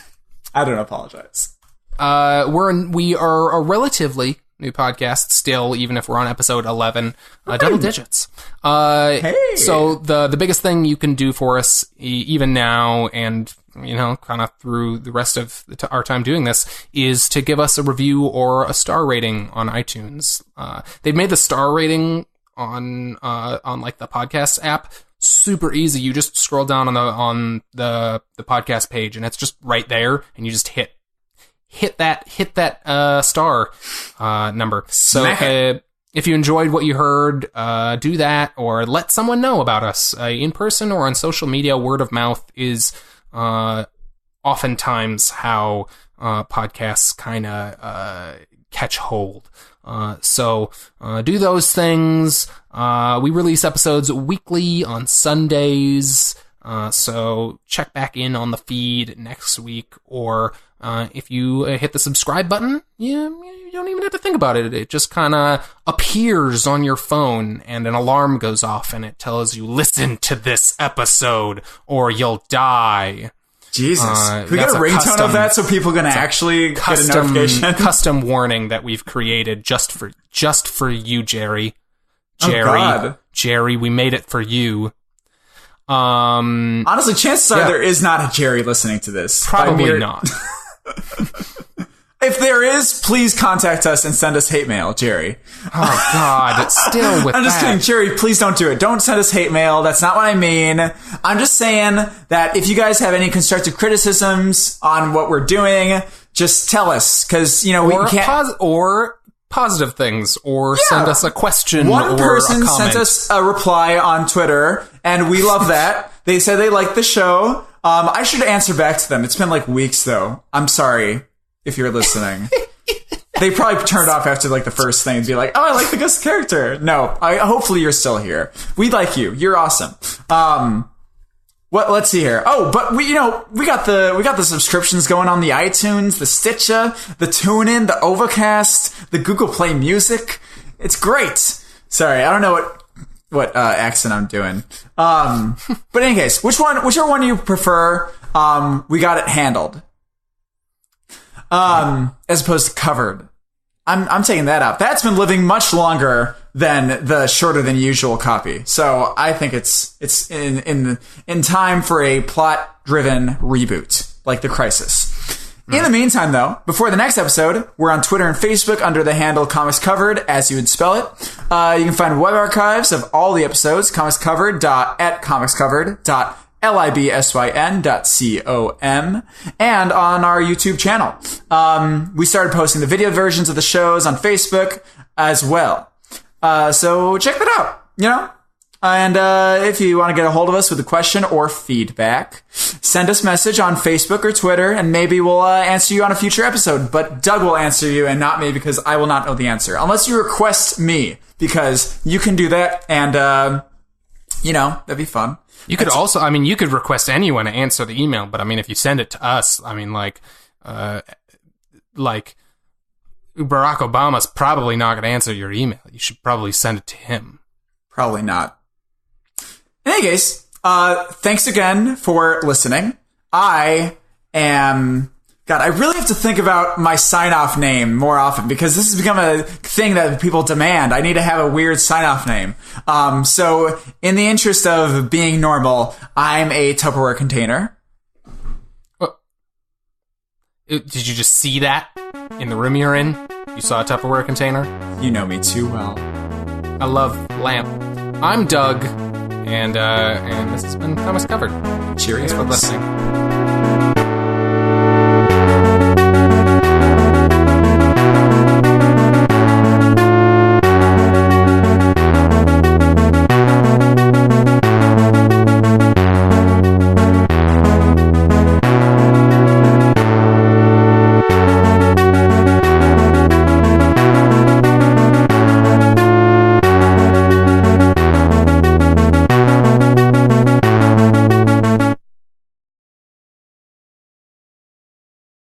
don't apologize. We are a relatively new podcast still, even if we're on episode 11, double digits. Hey. So the biggest thing you can do for us, even now, and kind of through the rest of our time doing this, is to give us a review or a star rating on iTunes. They've made the star rating on the podcast app super easy. You just scroll down on the podcast page, and it's just right there, and you just hit that star number. So if you enjoyed what you heard, do that, or let someone know about us in person or on social media. Word of mouth is oftentimes how podcasts kind of catch hold. So do those things. We release episodes weekly on Sundays. So check back in on the feed next week, or if you hit the subscribe button, you don't even have to think about it. It just kind of appears on your phone, and an alarm goes off, and it tells you, listen to this episode, or you'll die. Jesus. We got a ringtone of that so people can actually get a notification? Custom warning that we've created just for you, Jerry. Oh, God. Jerry, we made it for you. Honestly, chances are there is not a Jerry listening to this. Probably not. If there is, please contact us and send us hate mail, Jerry. Oh, God. Still with I'm just kidding. Jerry, please don't do it. Don't send us hate mail. That's not what I mean. I'm just saying that if you guys have any constructive criticisms on what we're doing, just tell us. Because, we can't... or positive things, or send us a question. One person sent us a reply on Twitter, and we love that. They said they liked the show. I should answer back to them. It's been weeks, though. I'm sorry if you're listening. They probably turned off after the first thing and be like, oh, I like the guest character. No, hopefully you're still here. We like you. You're awesome. Let's see here. Oh, but we got the subscriptions going on the iTunes, the Stitcher, the TuneIn, the Overcast, the Google Play Music. It's great. Sorry, I don't know what accent I'm doing. But in any case, whichever one you prefer, we got it handled. As opposed to covered. I'm taking that out. That's been living much longer than the shorter than usual copy. So I think it's in time for a plot driven reboot, like The Crisis. In the meantime, though, before the next episode, we're on Twitter and Facebook under the handle Comics Covered, as you would spell it. You can find web archives of all the episodes, comicscovered.libsyn.com, and on our YouTube channel. We started posting the video versions of the shows on Facebook as well. So check that out. And if you want to get a hold of us with a question or feedback, send us a message on Facebook or Twitter, and maybe we'll answer you on a future episode. But Doug will answer you and not me, because I will not know the answer. Unless you request me, because you can do that, and, that'd be fun. You could also, you could request anyone to answer the email, but if you send it to us, like Barack Obama's probably not going to answer your email. You should probably send it to him. Probably not. In any case, thanks again for listening. I really have to think about my sign-off name more often, because this has become a thing that people demand. I need to have a weird sign-off name. So in the interest of being normal, I'm a Tupperware container. Did you just see that in the room you're in? You saw a Tupperware container? You know me too well. I love lamp. I'm Doug, and this has been Thomas Covered. Cheers for listening.